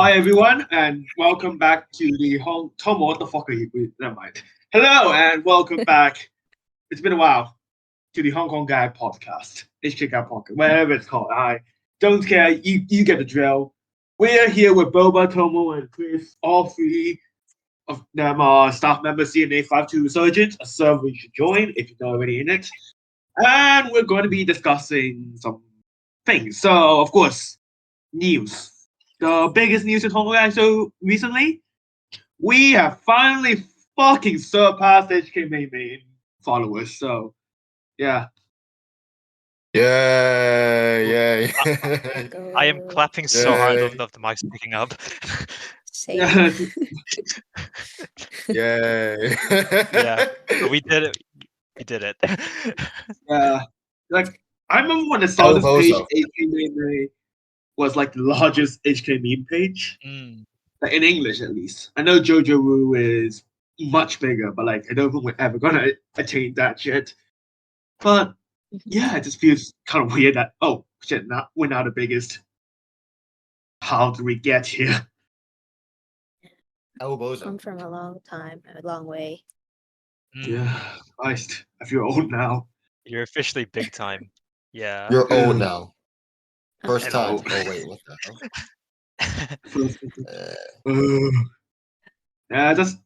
Hi everyone, and welcome back to the Tomo. What the fuck are you? Never mind. Hello, and welcome back. It's been a while to the Hongkongggag podcast, HKGAG podcast, whatever it's called. I don't care. You get the drill. We're here with Boba, Tomo, and Chris. All three of them are staff members, CNA 52 Resurgent, a server you should join if you're not already in it. And we're going to be discussing some things. So, of course, news. The biggest news in Hong Kong so recently, we have finally fucking surpassed HKMA in followers. So, yeah. Yay! I am clapping so hard. I don't know if the mic's picking up. Yeah. Yay! Yeah, but we did it. We did it. Yeah. Like, I remember when I saw this page, Bozo. HKMA was like the largest HK meme page. Like, in English, at least. I know Jojo Wu is much bigger, but like, I don't think we're ever gonna attain that shit. But yeah, it just feels kind of weird that shit, we're now the biggest. How did we get here? Bozo. Come from a long time, a long way. Yeah, Christ, I feel old now. You're officially big time. Yeah. You're old now. First And time. old. Oh wait, what the hell? Yeah, just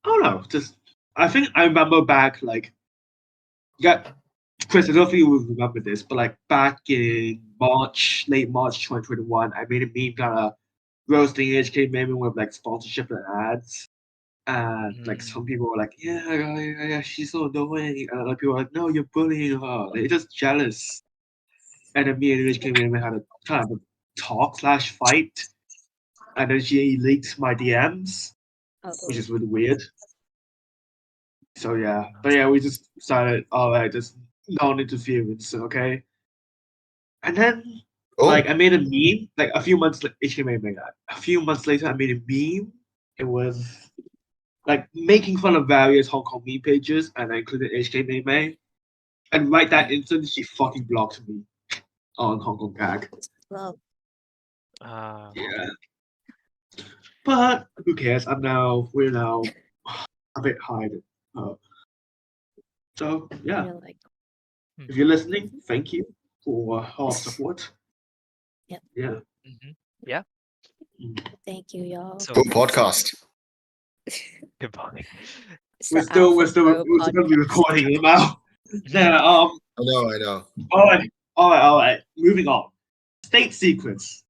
I don't know. Just I think I remember back like Chris, I don't think you will remember this, but like back in late March 2021, I made a meme kind of roasting HK meme with like sponsorship and ads. And like some people were like, yeah, she's so annoying. And other people were like, no, you're bullying her. They're just jealous. And then me and HK meme had a kind of a talk/fight. And then she leaked my DMs, which is really weird. So yeah, but yeah, we just decided, all right, just non-interference, okay. And then, like, I made a meme. Like a few months, a few months later, I made a meme. It was like making fun of various Hong Kong meme pages, and I included HKMA. And right that instant, she fucking blocked me on Hongkongggag. Well, Yeah. But who cares? We're now a bit higher than her. So yeah, if you're listening, thank you for her support. Yep. Yeah. Yeah. Thank you, y'all. So, Good podcast. Goodbye. We're still gonna be recording it now. Yeah. I know. All right. Moving on. State secrets.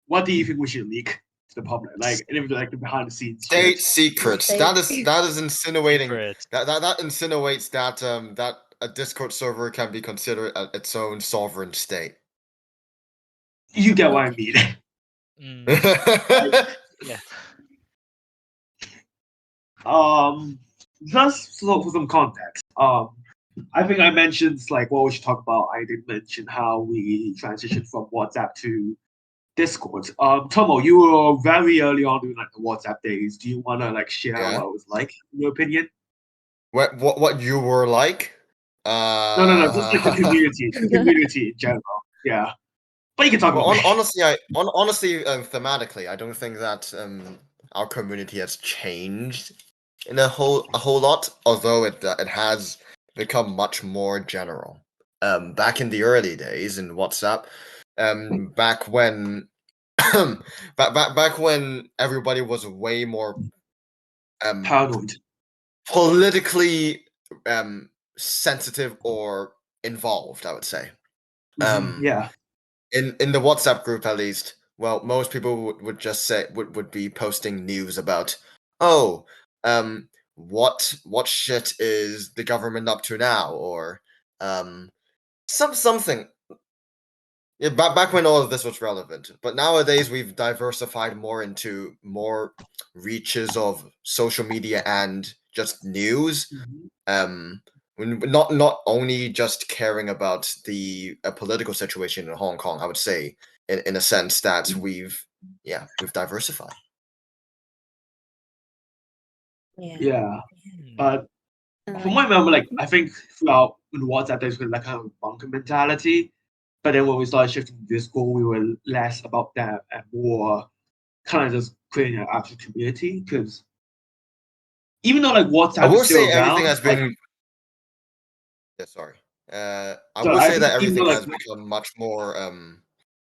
What do you think we should leak to the public? Like, anything like the behind the scenes. State secrets. That is insinuating. Secrets. That insinuates that that a Discord server can be considered its own sovereign state. You get what I mean. Yeah. Just for some context. I think I mentioned like what we should talk about. I did mention how we transitioned from WhatsApp to Discord. Tomo, you were very early on doing like the WhatsApp days. Do you want to like share what it was like, in your opinion? What you were like? No. Just like the community in general. Yeah, but you can talk about. Honestly, thematically, I don't think that our community has changed in a whole lot. Although it has become much more general. Back in the early days in WhatsApp, back when back when everybody was way more paranoid, politically sensitive or involved, I would say. Yeah. In the WhatsApp group, at least, well, most people would just say would be posting news about, what shit is the government up to now, or something. Yeah, back when all of this was relevant, but nowadays we've diversified more into more reaches of social media and just news. Not only just caring about the political situation in Hong Kong, I would say, in a sense that we've diversified. Yeah, but from what I remember, like I think throughout WhatsApp there's been like kind of a bunker mentality, but then when we started shifting to Discord, we were less about that and more kind of just creating an actual community. Because even though like I WhatsApp will is still say around, everything has like, been. Yeah, sorry. I so will I say think that even though everything like has become much more.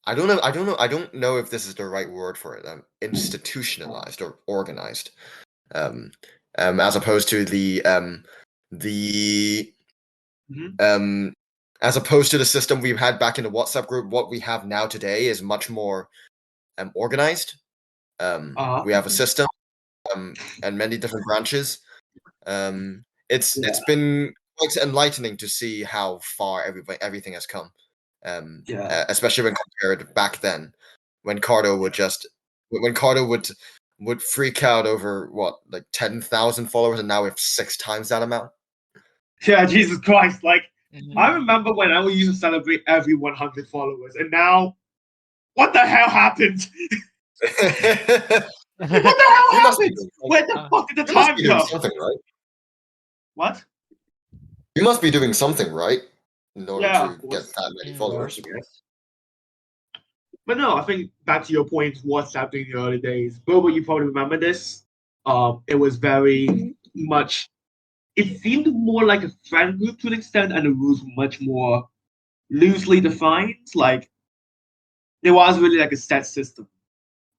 I don't know if this is the right word for it. Institutionalized or organized. As opposed to the Mhm. as opposed to the system we had back in the WhatsApp group, what we have now today is much more organized. We have a system and many different branches. It's Yeah. been quite enlightening to see how far everything has come. Yeah. Especially when compared back then, when Cardo would freak out over what, like 10,000 followers, and now we have 6 times that amount. Yeah, Jesus Christ! Like, Mhm. I remember when I used to celebrate every 100 followers, and now, what the hell happened? What the hell You must be happened? doing Where the fuck did the you must time be doing go? something right. What? You must be doing something right in order Yeah, to of get course. that many Mm. followers. I guess. But no, I think back to your point, WhatsApp during the early days. Boba, you probably remember this. It was very Mhm. much. It seemed more like a friend group to an extent, and the rules were much more loosely defined. Like there was really like a set system.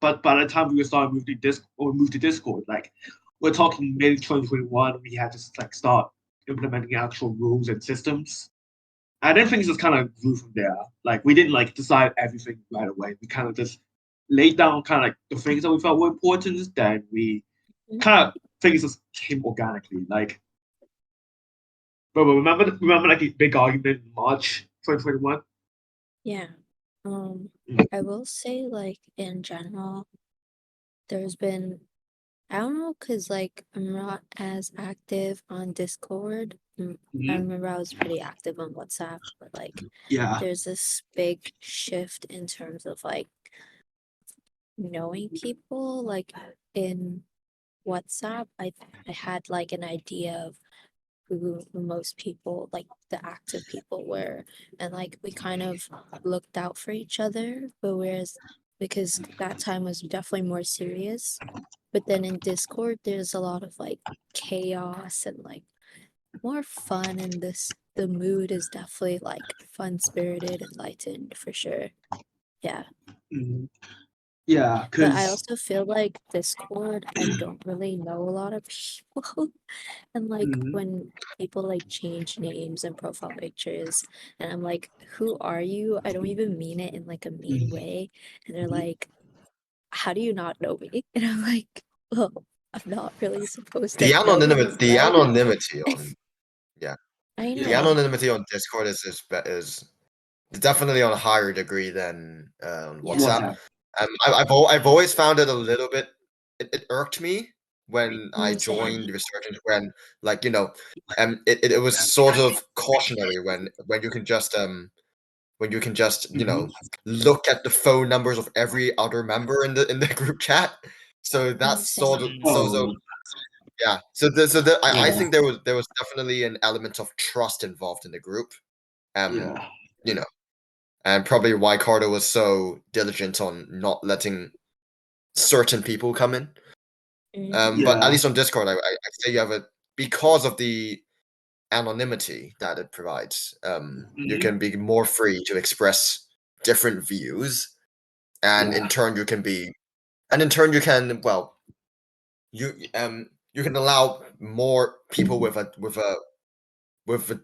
But by the time we were starting to move to Discord, like we're talking mid 2021, we had to like start implementing actual rules and systems. And then things just kind of grew from there. Like we didn't like decide everything right away. We kind of just laid down kind of like the things that we felt were important. Then we Mhm. kind of things just came organically. Like, but remember like a big argument in March 2021. Yeah. I will say, like, in general, there's been, I don't know, because, like, I'm not as active on Discord. I remember I was pretty active on WhatsApp, but, like, Yeah. there's this big shift in terms of, like, knowing people. Like, in WhatsApp, I had, like, an idea of who most people, like the active people, were, and like we kind of looked out for each other. But whereas, because that time was definitely more serious, but then in Discord there's a lot of like chaos and like more fun, and the mood is definitely like fun spirited and lightened for sure. Yeah. Mhm. Yeah, But I because also feel like Discord, I don't really know a lot of people. And like when people like change names and profile pictures, and I'm like, who are you? I don't even mean it in like a mean way. And they're like, how do you not know me? And I'm like, well, I'm not really supposed to The know you, the right? anonymity on I the know. anonymity on Discord is definitely on a higher degree than on Yeah. WhatsApp. I've always found it a little bit. It irked me when I Same. joined researching, when, like, it was sort of cautionary when you can just look at the phone numbers of every other member in the group chat. So that's sort of Same. oh yeah. I think there was definitely an element of trust involved in the group. yeah You know, and probably why Carter was so diligent on not letting certain people come in. But at yeah least on Discord, I'd say you have because of the anonymity that it provides. You can be more free to express different views, and yeah in turn you can, well, you can allow more people with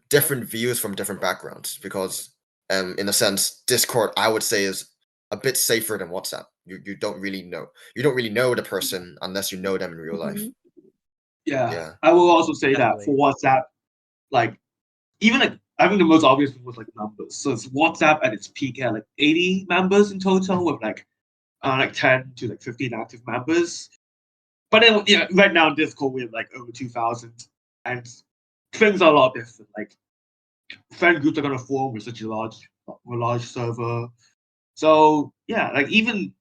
different views from different backgrounds, because in a sense Discord, I would say, is a bit safer than WhatsApp. You don't really know the person unless you know them in real life. Mhm. yeah. Yeah. I will also say that Definitely. for WhatsApp, like even like I think the most obvious thing was like numbers. So it's WhatsApp at its peak had like 80 members in total, with like 10 to like 15 active members. But then yeah, right now in Discord we have like over 2,000, and things are a lot different. Like friend groups are gonna form with such a large server. So yeah, like even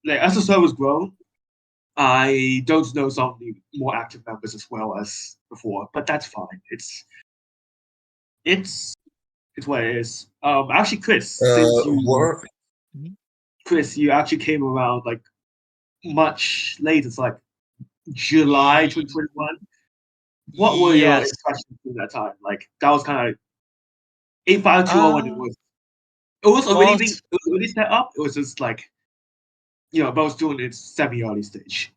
like as the server's grown, I don't know some of the more active members as well as before, but that's fine. It's it's what it is. Actually, Work. Chris, you actually came around like much later. It's like July 2021. What were your Yes. impressions during that time? Like that was kind of 852 when it was. It was already Well, it was already set up. It was just like but it was doing its semi-early stage.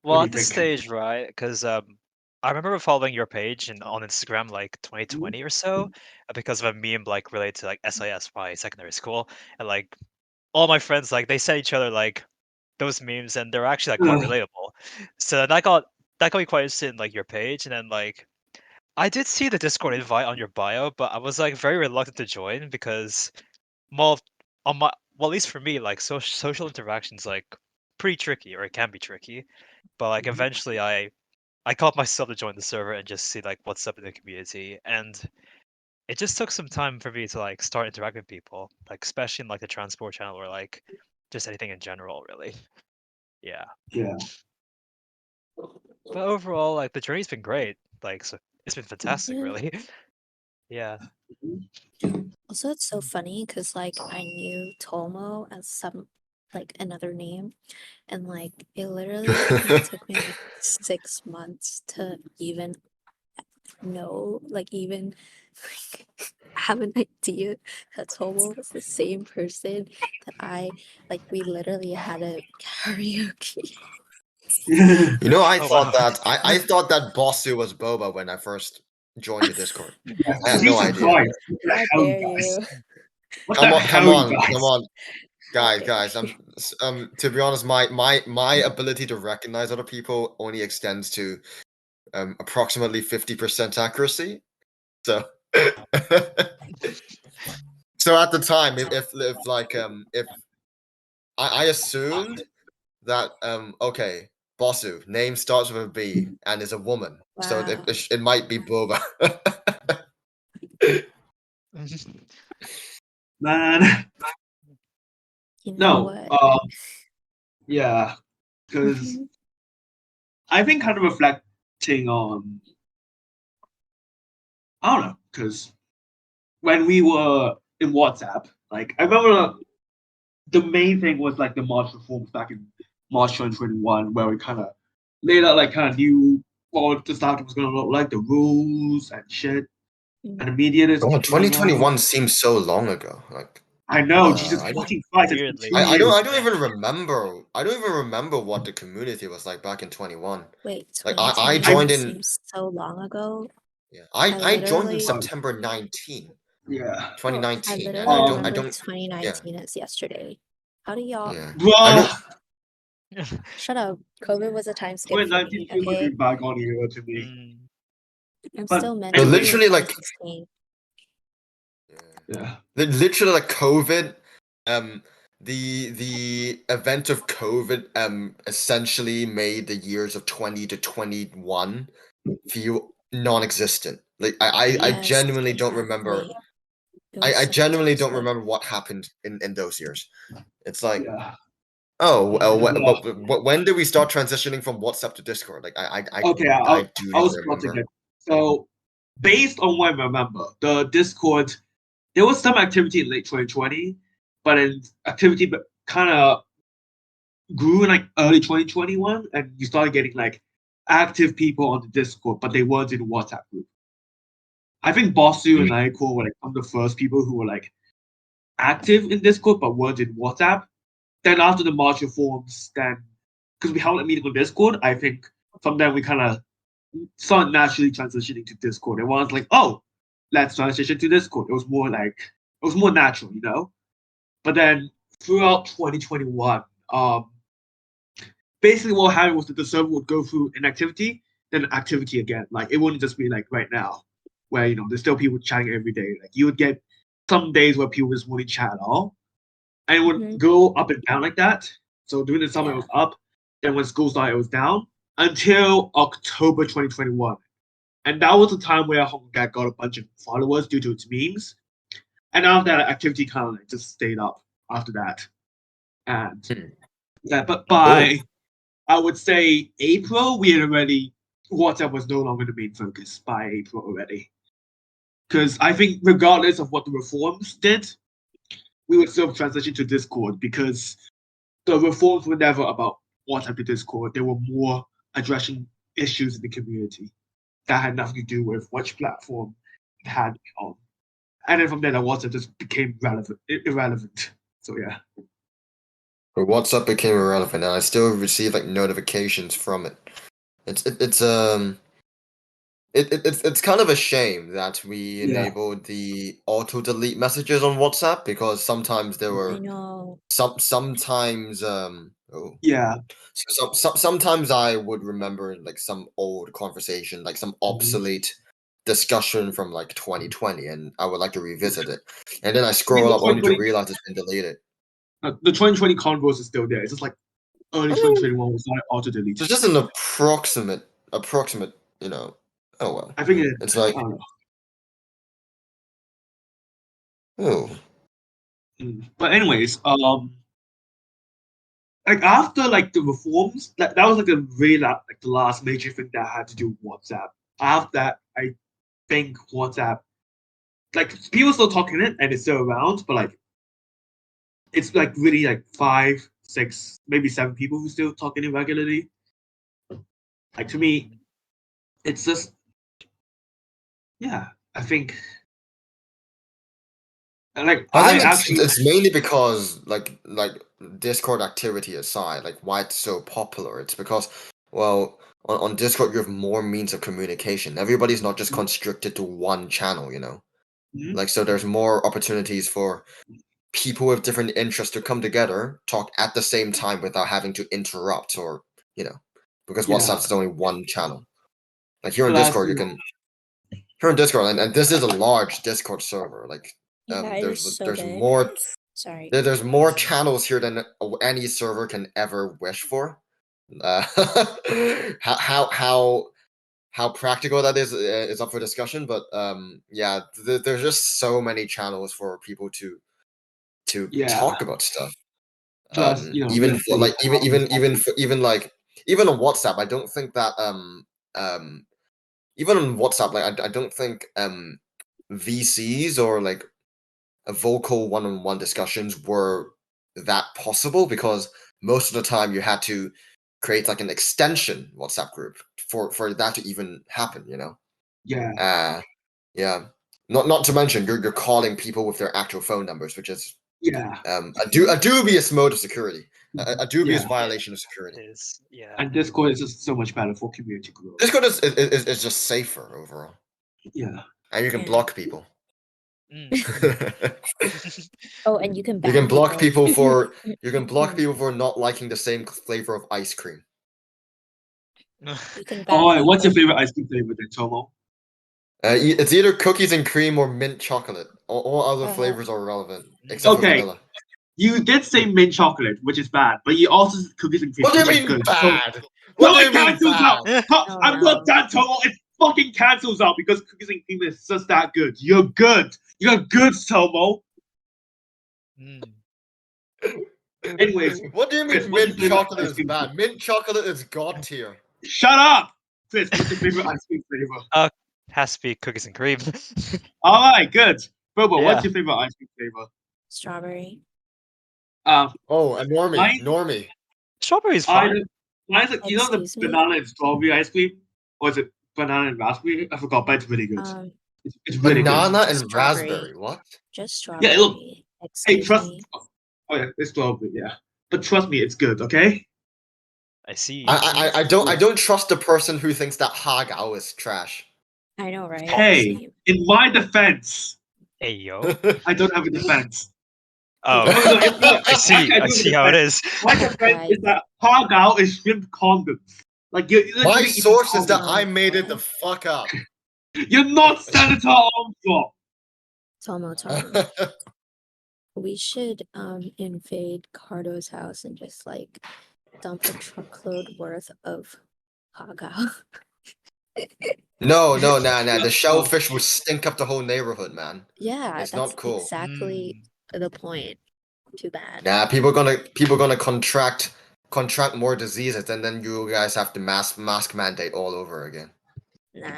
What well, do at you this think? stage, right? Because I remember following your page on Instagram like 2020 or so because of a meme like related to like SIS, my secondary school, and like all my friends like they sent each other like those memes, and they're actually like quite Ugh. relatable. So that got me quite interested in like your page, and then like I did see the Discord invite on your bio, but I was like very reluctant to join because well, on my well, at least for me, like social interactions like pretty tricky, or it can be tricky. But like eventually, I caught myself to join the server and just see like what's up in the community, and it just took some time for me to like start interacting with people, like especially in like the transport channel or like just anything in general, really. Yeah. Yeah. But overall, like the journey's been great. Like so it's been fantastic, Yeah. really. Yeah. Also, it's so funny because like I knew Tolmo as some like another name, and like it literally I think took me like 6 months to even know, like even like have an idea that Tolmo was the same person that I like. We literally had a karaoke. You know, I Oh thought wow. that I thought that Bossu was Boba when I first joined the Discord. Yeah, I had no Jesus idea. Christ! What the How hell, you dare guys? you? What the Come hell, you on, come guys? on, How guys, dare guys. you? To be honest, my ability to recognize other people only extends to approximately 50% accuracy. So, so at the time, if like if I assumed that okay, Bossu name starts with a B and is a woman, so Wow. it might be Boba. Man, You know no. what? Yeah, because I've been kind of reflecting on. I don't know, because when we were in WhatsApp, like I remember the main thing was like the March reforms back in March 2021, where we kind of laid out like kind of knew what the startup was going to look like, the rules and shit, and the media is Oh, coming out. 2021 seems so long ago. Like I know, Jesus I don't fucking Christ, it's been Weirdly. 2 years. I don't even remember. I don't even remember what the community was like back in 21. Wait, Like I 2021 joined in seems so long ago. yeah, I I joined in literally, September 19, Yeah. 2019, and I Um, I remember don't yeah 2019 as yesterday. How do y'all? yeah I bruh, don't Shut up. COVID was a time skip for 2019 me. feels like a Okay, bygone era to me. Mm. I'm But still no mentally in literally like 2016. yeah, literally like COVID the event of COVID essentially made the years of 20 to 21 feel non-existent. Like I Yes, genuinely don't remember. exactly. It was I such a genuinely time don't skip. remember what happened in those years. It's like, yeah. oh, Yeah. but when did we start transitioning from WhatsApp to Discord? Like, Okay, I do I not was about to remember. get. So, based on what I remember, the Discord, there was some activity in late 2020, but then activity kind of grew in like early 2021, and you started getting like active people on the Discord, but they weren't in WhatsApp group. I think Bossu and Aiko were like some of the first people who were like active in Discord but weren't in WhatsApp. Then after the March reforms, then because we held a meeting on Discord, I think from then we kind of started naturally transitioning to Discord. Everyone's like, oh, let's transition to Discord. It was more natural, you know? But then throughout 2021, basically what happened was that the server would go through an activity, then an activity again. Like it wouldn't just be like right now, where there's still people chatting every day. Like you would get some days where people just wouldn't chat at all. And it would Mhm. go up and down like that. So during the summer it Yeah. was up, then when school started it was down until October 2021. And that was the time where Hongkongggag got a bunch of followers due to its memes. And after that activity kind of like just stayed up after that. And yeah, but Oh, by I would say April, we had already WhatsApp was no longer the main focus by April already. Because I think regardless of what the reforms did, we would still transition to Discord because the reforms were never about WhatsApp to Discord, they were more addressing issues in the community that had nothing to do with which platform it had on. And then from there, WhatsApp just became irrelevant. So yeah. But WhatsApp became irrelevant, and I still receive like notifications from it. It's kind of a shame that we Yeah. enabled the auto delete messages on WhatsApp because sometimes there I were know. sometimes Yeah. sometimes I would remember like some old conversation, like some obsolete discussion from like 2020, and I would like to revisit it. And then I scroll up only to realize it's been deleted. The 2020 convos is still there. It's just like early 2021 was not auto delete. It's just an approximate, you know. Oh well. I think It's like, I don't know. oh, But anyways, like after like the reforms, that was like the the last major thing that had to do with WhatsApp. After that, I think WhatsApp, like people still talking it and it's still around, but like it's like really like 5, 6, maybe 7 people who still talking it regularly. Like to me, it's just yeah. I think like I I think actually it's mainly because like Discord activity aside, like why it's so popular. It's because well, on Discord you have more means of communication. Everybody's not just constricted to one channel, you know. Mhm. Like so, there's more opportunities for people with different interests to come together, talk at the same time without having to interrupt or you know, because Yeah. WhatsApp's only one channel. Like here on Plus, Discord, you can here on Discord, and this is a large Discord server. Like Yeah, it is so there's big. more. Sorry. There's more channels here than any server can ever wish for. Uh, how practical that is up for discussion, but yeah, there's just so many channels for people to yeah. talk about stuff. Plus, you know, Even with for, the like even on WhatsApp, I don't think that even on WhatsApp, like I don't think VCs or like vocal one-on-one discussions were that possible because most of the time you had to create like an extension WhatsApp group for that to even happen, you know. yeah, Yeah. Not to mention you're calling people with their actual phone numbers, which is yeah, a dubious mode of security, a dubious yeah. violation of It security. is, yeah. And Discord is just so much better for community growth. Discord is just safer overall, Yeah, and you can Yeah. block people. Mm. Oh, and you can You can ban block people for Mm. not liking the same flavor of ice cream. You can ban Alright, what's your people. favorite ice cream flavor then, Tomo? It's either cookies and cream or mint chocolate. All other Uh, flavors are relevant except for Okay, vanilla. you did say mint chocolate, which is bad, but you also said cookies and cream, What do you which is mean good. bad? What So do it you mean cancels out. bad? Oh, I'm not no. done, Tomo. It fucking cancels out because cookies and cream is just that good. You're good. You're good, Tomo. Mm. Anyways, What do you Chris, mean what's your mint favorite chocolate ice is cream bad? flavor? Mint chocolate is god tier. Shut up! Chris, what's your favorite ice cream flavor? Has to be cookies and cream. Alright, good. Boba, Yeah. what's your favorite ice cream flavor? Strawberry. Oh, and Mine, normie. Strawberry's either, fine. mine's like, you know the Excuse me? banana and strawberry ice cream? Or is it banana and raspberry? I forgot, but it's really good. It's really good. Banana Just and strawberry. raspberry. What? Just Yeah, look, strawberry. hey, Excuse trust. me. Oh yeah, it's strawberry, yeah. But trust me, it's good, okay? I see. I don't trust the person who thinks that hagao is trash. I know, right? Hey, Same. in my defense, Hey yo. I don't have a defense. Oh, Oh, no, it's not. I see. Actually, I do have a see how it defense. is. My defense Right. is that Hagao is shrimp condoms. Like, you're My literally eating source is that condoms. I made it the fuck up. You're not Senator Armstrong. Tomo. We should invade Cardo's house and just like dump a truckload worth of hagao. No, nah. The shellfish will stink up the whole neighborhood, man. Yeah, It's that's not cool. exactly the point. Too bad. Nah, people gonna contract more diseases, and then you guys have to mask mandate all over again. Nah.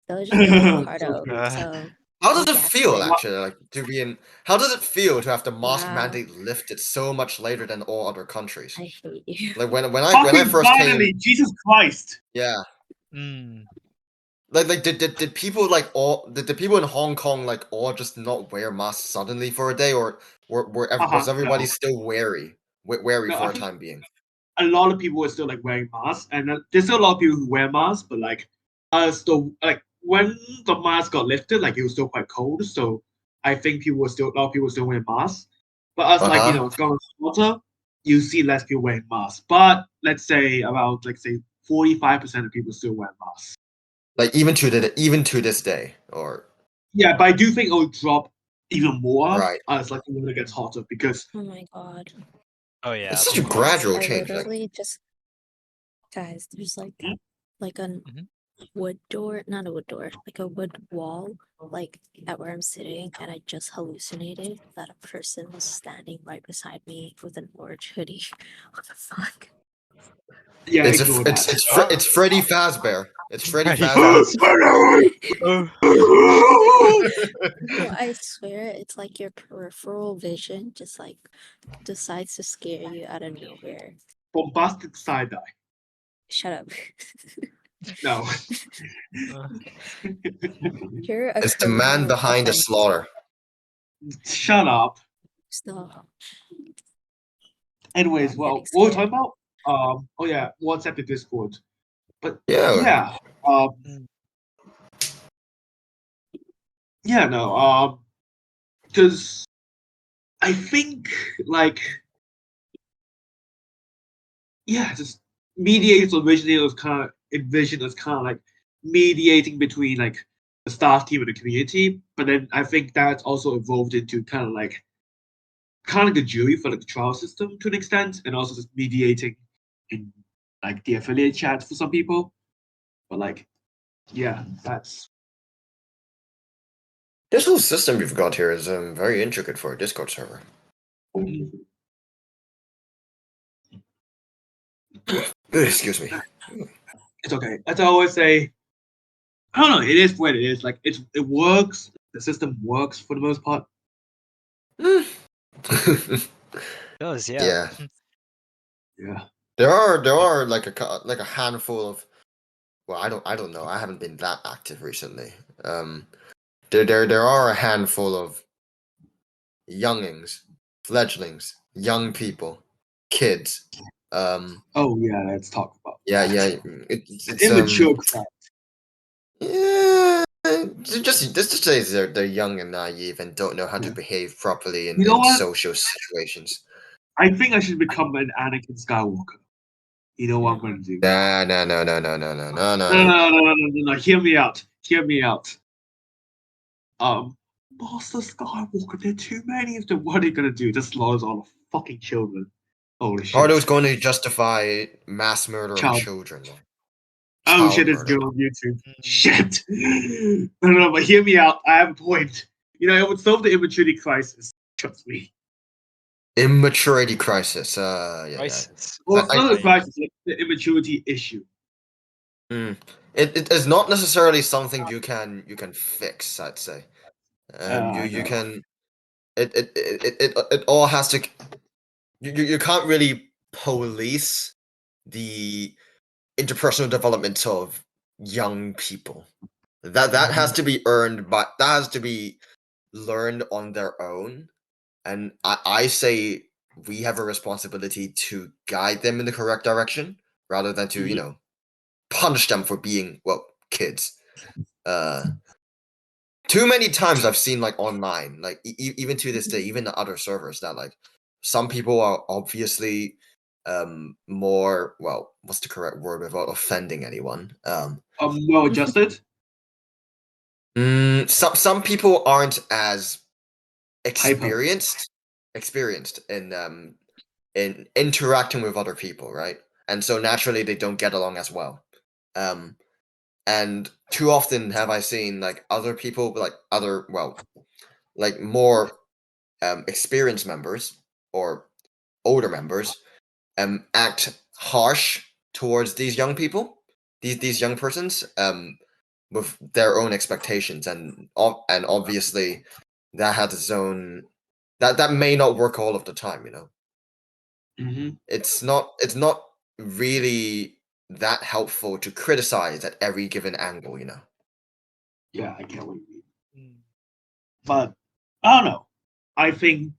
They'll just blame So Cardo. true. So How does it Yes, feel it- actually, like to be in? How does it feel to have the mask Wow. mandate lifted so much later than all other countries? I hate you. Like when I Fucking first finally, came, Jesus Christ! yeah. Mm. Like did people like all did the people in Hong Kong like all just not wear masks suddenly for a day, or was everybody No. still wary No, for I a think time being? a lot of people are still like wearing masks, and there's still a lot of people who wear masks, but like, still like when the mask got lifted, like it was still quite cold, so I think a lot of people still wearing masks. But as like Uh-huh. it's gone hotter, you see less people wearing masks. But let's say about like say 45% of people still wear masks. Like even to this day, or Yeah, but I do think it will drop even more right. as like the weather gets hotter because Oh my god. Oh yeah, It's such a of course. gradual I change. Like literally just guys, there's like Hmm? a Mhm. wood door, not a wood door, like a wood wall, like at where I'm sitting, and I just hallucinated that a person was standing right beside me with an orange hoodie. What the fuck? yeah, it's ignore that. it's Freddy Fazbear. It's Freddy Freddy Fazbear. Oh. No, I swear it's like your peripheral vision just like decides to scare you out of nowhere. Bombastic side eye. Shut up. No. Uh, You're a It's the man criminal behind the offender. slaughter. Shut up. Stop. Anyways, I'm well, getting what were we scared. talking about? Oh yeah, WhatsApp to Discord. But Yeah. yeah, um, Mm. yeah, no, because I think like yeah, just mediators originally was kind of envisioned as kind of like mediating between like the staff team and the community, but then I think that's also evolved into kind of like a jury for like the trial system to an extent, and also just mediating in like the affiliate chat for some people. But like, yeah, that's This whole system you've got here is very intricate for a Discord server. Excuse me. it's okay. As I always say, I don't know. It is what it is. Like it works. The system works for the most part. does yeah. Yeah. Yeah. There are like a handful of, well, I don't know. I haven't been that active recently. There are a handful of youngings, fledglings, young people, kids. Oh yeah. Let's talk about Yeah, that. yeah. An It's immature crowd. yeah. Just say they're young and naive and don't know how to Yeah. behave properly You know in what? social situations. I think I should become an Anakin Skywalker. You know what I'm going to do? Nah, no, no, no, no, no, no, no, no, No, no. no, no, no, no, no, no. Hear me out. Hear me out. Master Skywalker. There are too many of them. What are they going to do? Just slaughter all the fucking children. Holy Are those shit. going to justify mass murder of Child. children? Oh Child shit, it's murder. going on YouTube. Mm. Shit. No, no, no, but hear me out. I have a point. You know, it would solve the immaturity crisis. Trust me. Immaturity crisis. Yeah, yeah. Crisis. Well, it's not a Right. crisis, like the immaturity issue. It is not necessarily something you can fix, I'd say. I You know. can it all has to you can't really police the interpersonal development of young people. That has to be earned by that has to be learned on their own. And I say we have a responsibility to guide them in the correct direction rather than to, Mhm. punish them for being, well, kids. Uh Too many times I've seen like online, like even to this day, even the other servers that like some people are obviously more, well, what's the correct word without offending anyone? Well adjusted. Some people aren't as Hyper. experienced in interacting with other people, right? And so naturally they don't get along as well. Um and too often have I seen like other people, like other, well, like more experienced members or older members act harsh towards these young people, these young persons, with their own expectations, and obviously that has its own that may not work all of the time. Mm-hmm. It's not really that helpful to criticize at every given angle. Yeah, I get what you mean. Mm. But I don't know. I think,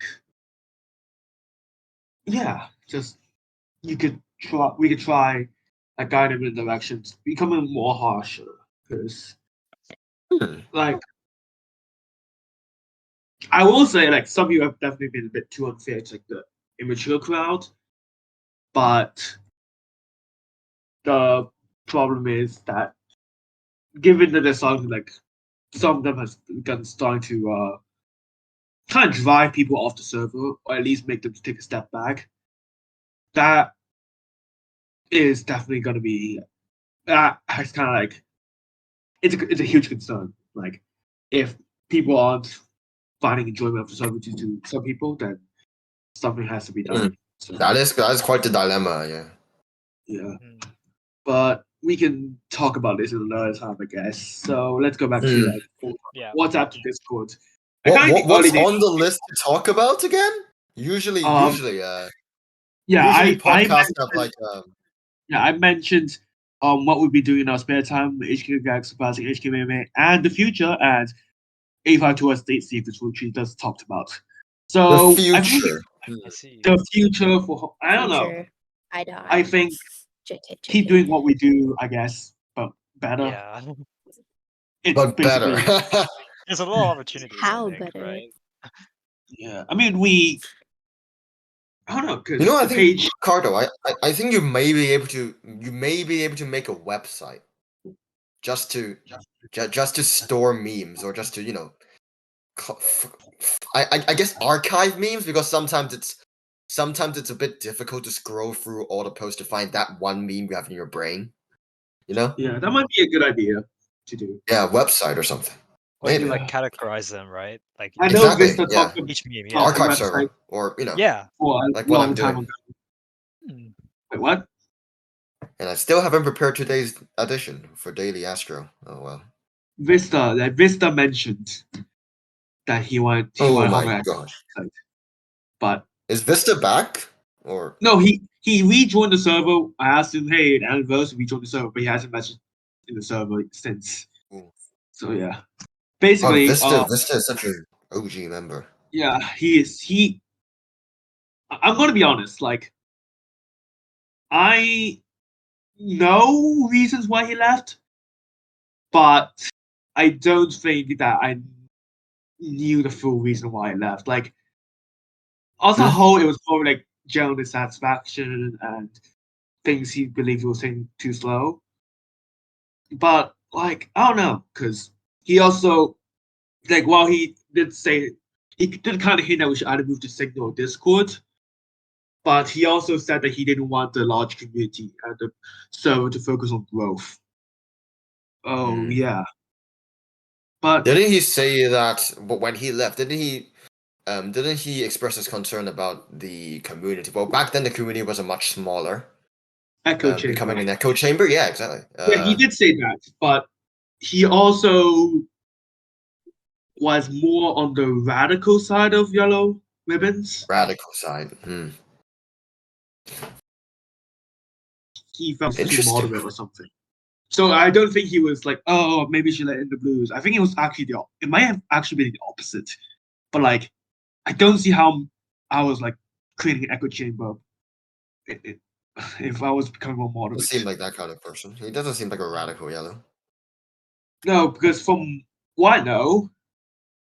yeah, just we could try like guide them in directions, becoming more harsher. Because like I will say, like some of you have definitely been a bit too unfair to like the immature crowd, but the problem is that given that they're starting to like some of them has begun starting to kind of drive people off the server, or at least make them take a step back. That is definitely going to be that has kind of like it's a huge concern. Like if people aren't finding enjoyment of the server due to some people, then something has to be done. So that is quite the dilemma. Yeah. yeah, Mm. but we can talk about this another time, I guess. So let's go back to like Yeah. WhatsApp to Discord. What's on the list to talk about again? Usually, Um, yeah, podcasts have like I mentioned what we'd be doing in our spare time, HKGAG surpassing HKMMA, and the future, and A5 towards State Secrets, which we just talked about. the So I think future. I see. the future for I don't know. Future, I die. I think JK, keep doing what we do, I guess, but better. Yeah. It's But better. basically There's a lot of opportunities, How I think, better? right? yeah. I mean, I don't know because I the think page. Ricardo, I think you may be able to make a website just to store memes, or just to I guess archive memes, because sometimes it's a bit difficult to scroll through all the posts to find that one meme you have in your brain. Yeah, that might be a good idea to do. Yeah, a website or something. Or you Maybe. can like categorize them, right? Like I know Exactly, Vista yeah. talked about each meme, the yeah. Archive website server, or Yeah. for a like what I'm long time doing. ago. Hmm. Wait, what? And I still haven't prepared today's edition for Daily Astro. Oh well. Vista mentioned that he wanted Oh on my that god. website, but Is Vista back? Or no, he rejoined the server. I asked him, hey, an anniversary rejoined the server, but he hasn't messaged in the server since. Ooh. So yeah, Oh, basically, Vista is such an OG member. yeah, he is. I'm going to be honest. Like, I know reasons why he left, but I don't think that I knew the full reason why he left. Like, as a whole, it was probably like general dissatisfaction and things he believed he was saying too slow. But like, I don't know, because he also like while he did say he did kind of hint that we should either move to Signal or Discord, but he also said that he didn't want the large community and the server to focus on growth. Oh yeah, but Didn't he say that? But when he left, didn't he express his concern about the community? Well, back then the community was a much smaller, echo chamber. becoming an echo chamber. Yeah, exactly. Yeah, he did say that, but he also was more on the radical side of Yellow Ribbons. Radical side. He felt too Interesting. moderate or something. So I don't think he was like, oh, maybe you should let in the blues. I think it was actually it might have actually been the opposite. But like, I don't see how I was like creating an echo chamber if I was becoming more moderate. Doesn't seem like that kind of person. He doesn't seem like a radical yellow. No, because from what I know,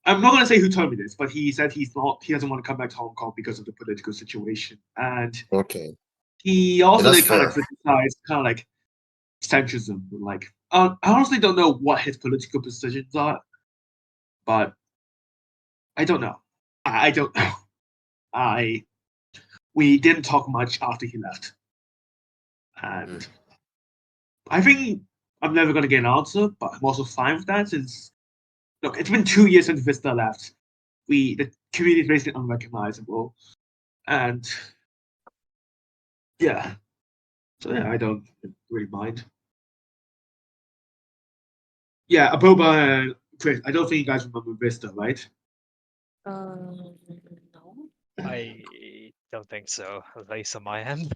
I'm not gonna say who told me this, but he said he doesn't want to come back to Hong Kong because of the political situation. And Okay. he also that's did kind of fair. criticize kind of like centrism. Like, I honestly don't know what his political positions are, but I don't know. I don't know. We didn't talk much after he left, and I think I'm never gonna get an answer. But I'm also fine with that since look, it's been 2 years since Vista left. The community is basically unrecognizable, and yeah, so yeah, I don't really mind. Yeah, Boba and Chris. I don't think you guys remember Vista, right? No. I don't think so, at least on my end.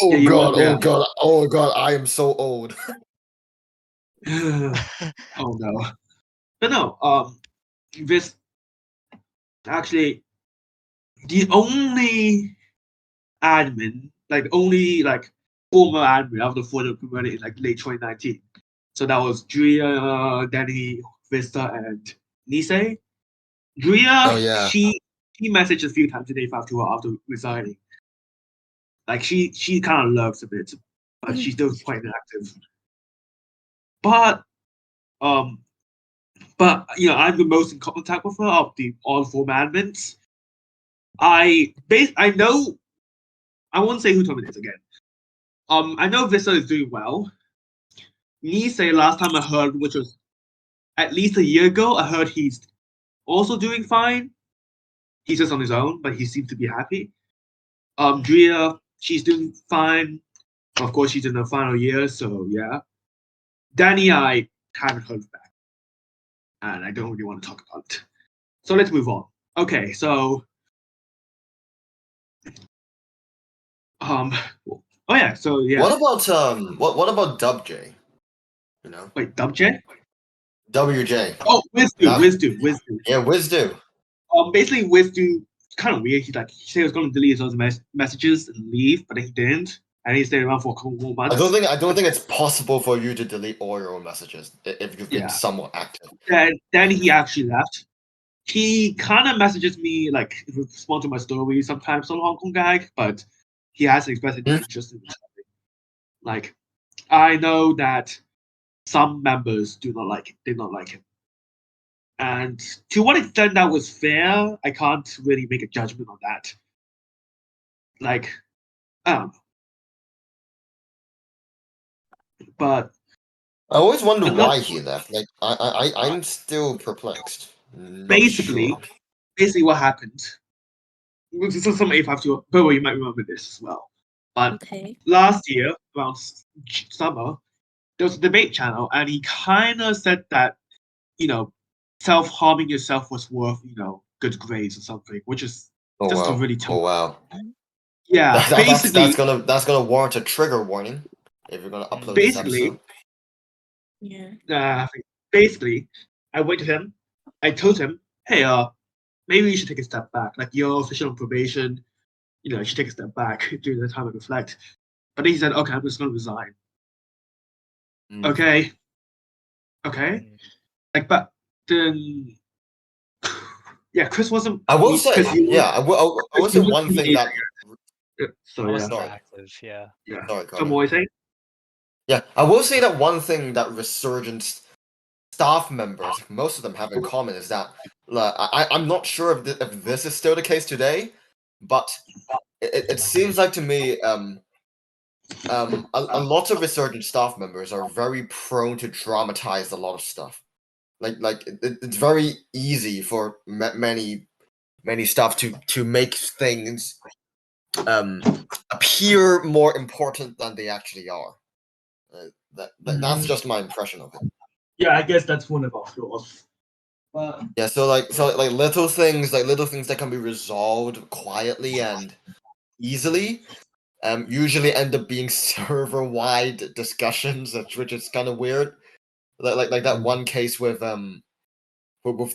Oh you god, remember, oh god, oh god, I am so old. oh no. But no, this actually the only admin, like only like former admin of the Fortnite community in like late 2019. So that was Drea, Danny, Vista, and Nisei. Drea, Oh yeah. she messaged a few times a day after her after resigning. Like she kind of lurks a bit, but she's still quite inactive. But um, I'm the most in contact with her of the all four admins. I know I won't say who told me this again. I know Vista is doing well. Nisei, last time I heard, which was at least a year ago, I heard he's also doing fine. He's just on his own, but he seems to be happy. Drea, she's doing fine. Of course, she's in her final year, so yeah. Danny, I haven't heard back, and I don't really want to talk about it. So let's move on. Okay, so oh yeah, so yeah. What about Dub J? You know? Wait, Dub J? WJ. Oh, That- Wisdu. Yeah, Wisdo. Basically, Wisdu kind of weird. He said he was going to delete those messages and leave, but then he didn't, and he stayed around for a couple more months. I don't think it's possible for you to delete all your own messages if you've been Yeah. somewhat active. Then he actually left. He kind of messages me, like, respond to my story sometimes on Hongkongggag, but he hasn't expressed any interest in something. Like, I know that some members did not like him. And to what extent that was fair, I can't really make a judgment on that. Like, I don't know. But I always wonder But no- why he left. Like I'm still perplexed. Not basically, sure. basically what happened. This is some A52, but you might remember this as well. But Okay. last year, around summer, there was a debate channel, and he kind of said that, self-harming yourself was worth, good grades or something, which is Oh just a wow. really Oh wow. yeah. Basically, that's gonna warrant a trigger warning if you're gonna upload this basically, episode. Yeah. basically, I went to him. I told him, hey, maybe you should take a step back. Like, you're official on probation. You should take a step back during the time and reflect. But then he said, okay, I'm just going to resign. Mm. Okay. Mm. Like, but then, yeah, Chris wasn't. I will say, Chris, I will say one thing that. So I yeah, wasn't sorry. active, yeah. yeah. Sorry, So what was I saying? Yeah, I will say that one thing that Resurgent staff members, most of them have in common, is that I'm not sure if this is still the case today, but it seems like to me a lot of Resurgent staff members are very prone to dramatize a lot of stuff. Like it's very easy for many staff to make things appear more important than they actually are. That's just my impression of it. Yeah, I guess that's one of our flaws. Yeah, so little things that can be resolved quietly and easily, usually end up being server-wide discussions, which is kind of weird. Like that one case with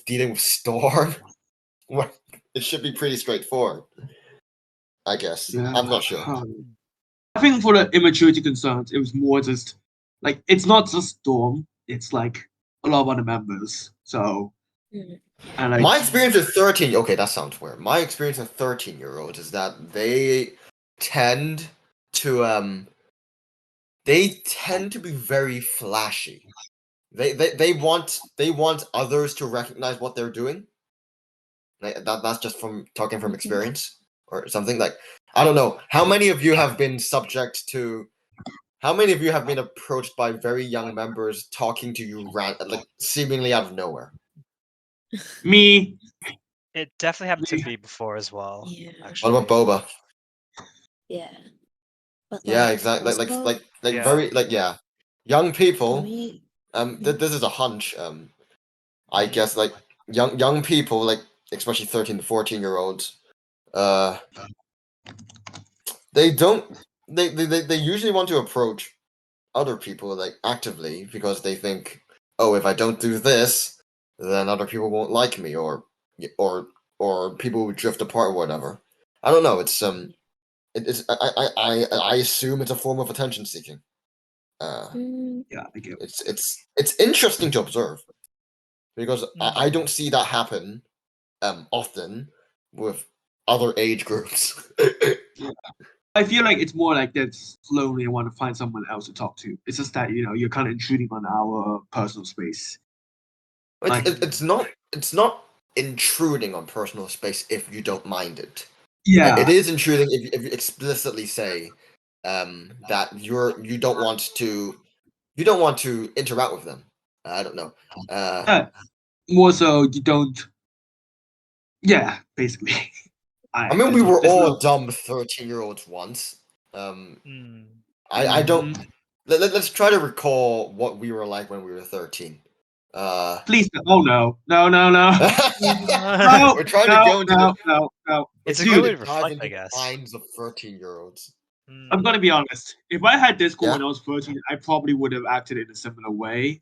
dealing with Storm, where it should be pretty straightforward. I guess. Yeah. I'm not sure. I think for the immaturity concerns, it was more just like it's not just Storm. It's like a lot of other members. So, and like My experience with 13. Okay, that sounds weird. My experience with 13-year-olds is that they tend to be very flashy. They want others to recognize what they're doing. Like that's just from talking from experience or something. Like I don't know how many of you have been subject to. How many of you have been approached by very young members talking to you like seemingly out of nowhere? me. It definitely happened to me before as well. Yeah. What Actually. about Boba? Yeah. But Yeah, like, exactly. also, Like Yeah. very yeah, young for people. me, This is a hunch. I guess like young people, like especially 13 to 14-year-olds, they don't they usually want to approach other people like actively because they think, oh, if I don't do this, then other people won't like me, or people will drift apart or whatever. I don't know. It's I assume it's a form of attention seeking. Yeah, I get. It's interesting to observe because I don't see that happen often with other age groups. I feel like it's more like that slowly want to find someone else to talk to. It's just that you're kind of intruding on our personal space. Like It's not intruding on personal space if you don't mind it. yeah, It is intruding if you explicitly say that you don't want to interact with them. I don't know. more so you don't. Yeah, basically. I mean, we were all dumb 13-year-olds once. I don't. Mhm. Let's try to recall what we were like when we were 13. Please, oh no, no, no, no, no, We're trying to no, go into no, the. no, no. It's a Dude, good way to dive reflect, into I guess. the minds of 13-year-olds. I'm gonna be honest. If I had Discord Yeah? when I was 13, I probably would have acted in a similar way.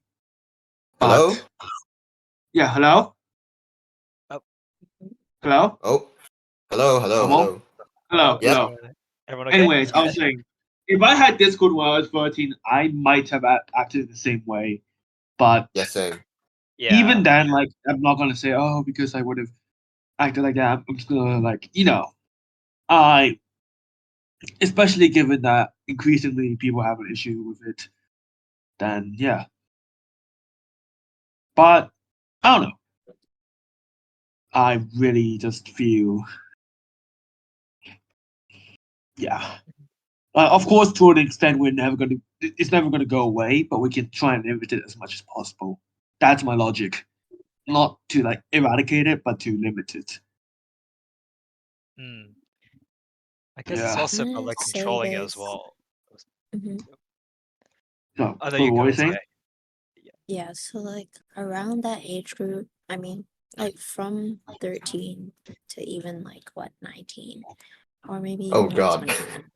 Hello? But yeah, hello, Oh. hello, Oh. Hello, hello, Tolmo? hello. Hello, Yep. hello. Everyone okay? Anyways, I was saying, if I had Discord when I was 13, I might have acted in the same way. But Yeah, same. Yeah. even then, like, I'm not gonna say, oh, because I would have acted like that. I'm just gonna like, I, especially given that increasingly people have an issue with it, then yeah. But I don't know. I really just feel, yeah. Of course, to an extent, it's never gonna go away, but we can try and limit it as much as possible. That's my logic. Not to like eradicate it, but to limit it. I guess it's Yeah. also I'm about gonna like say controlling it as this. well. No, I know what you were you guys saying? say. Yeah, so like around that age group, I mean, like from 13 to even like what, 19 or maybe Oh, even like God. 21.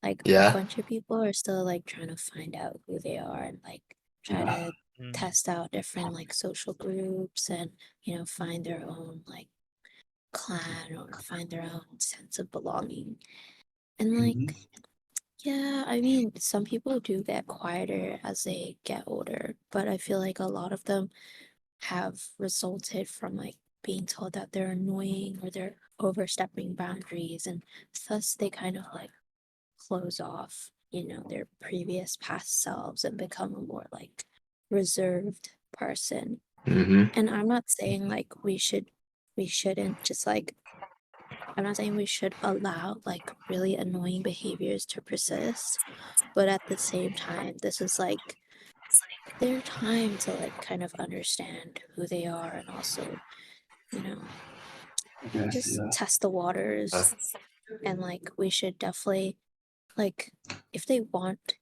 Like a Yeah? bunch of people are still like trying to find out who they are and like try Yeah. to test out different like social groups and find their own like clan or find their own sense of belonging. And like yeah, I mean, some people do get quieter as they get older, but I feel like a lot of them have resulted from like being told that they're annoying or they're overstepping boundaries, and thus they kind of like close off, their previous past selves and become a more like reserved person. Mm-hmm. And I'm not saying like we shouldn't just like I'm not saying we should allow like really annoying behaviors to persist, but at the same time, this is like their time to like kind of understand who they are and also, you know, I guess, just yeah. test the waters. And like we should definitely like if they want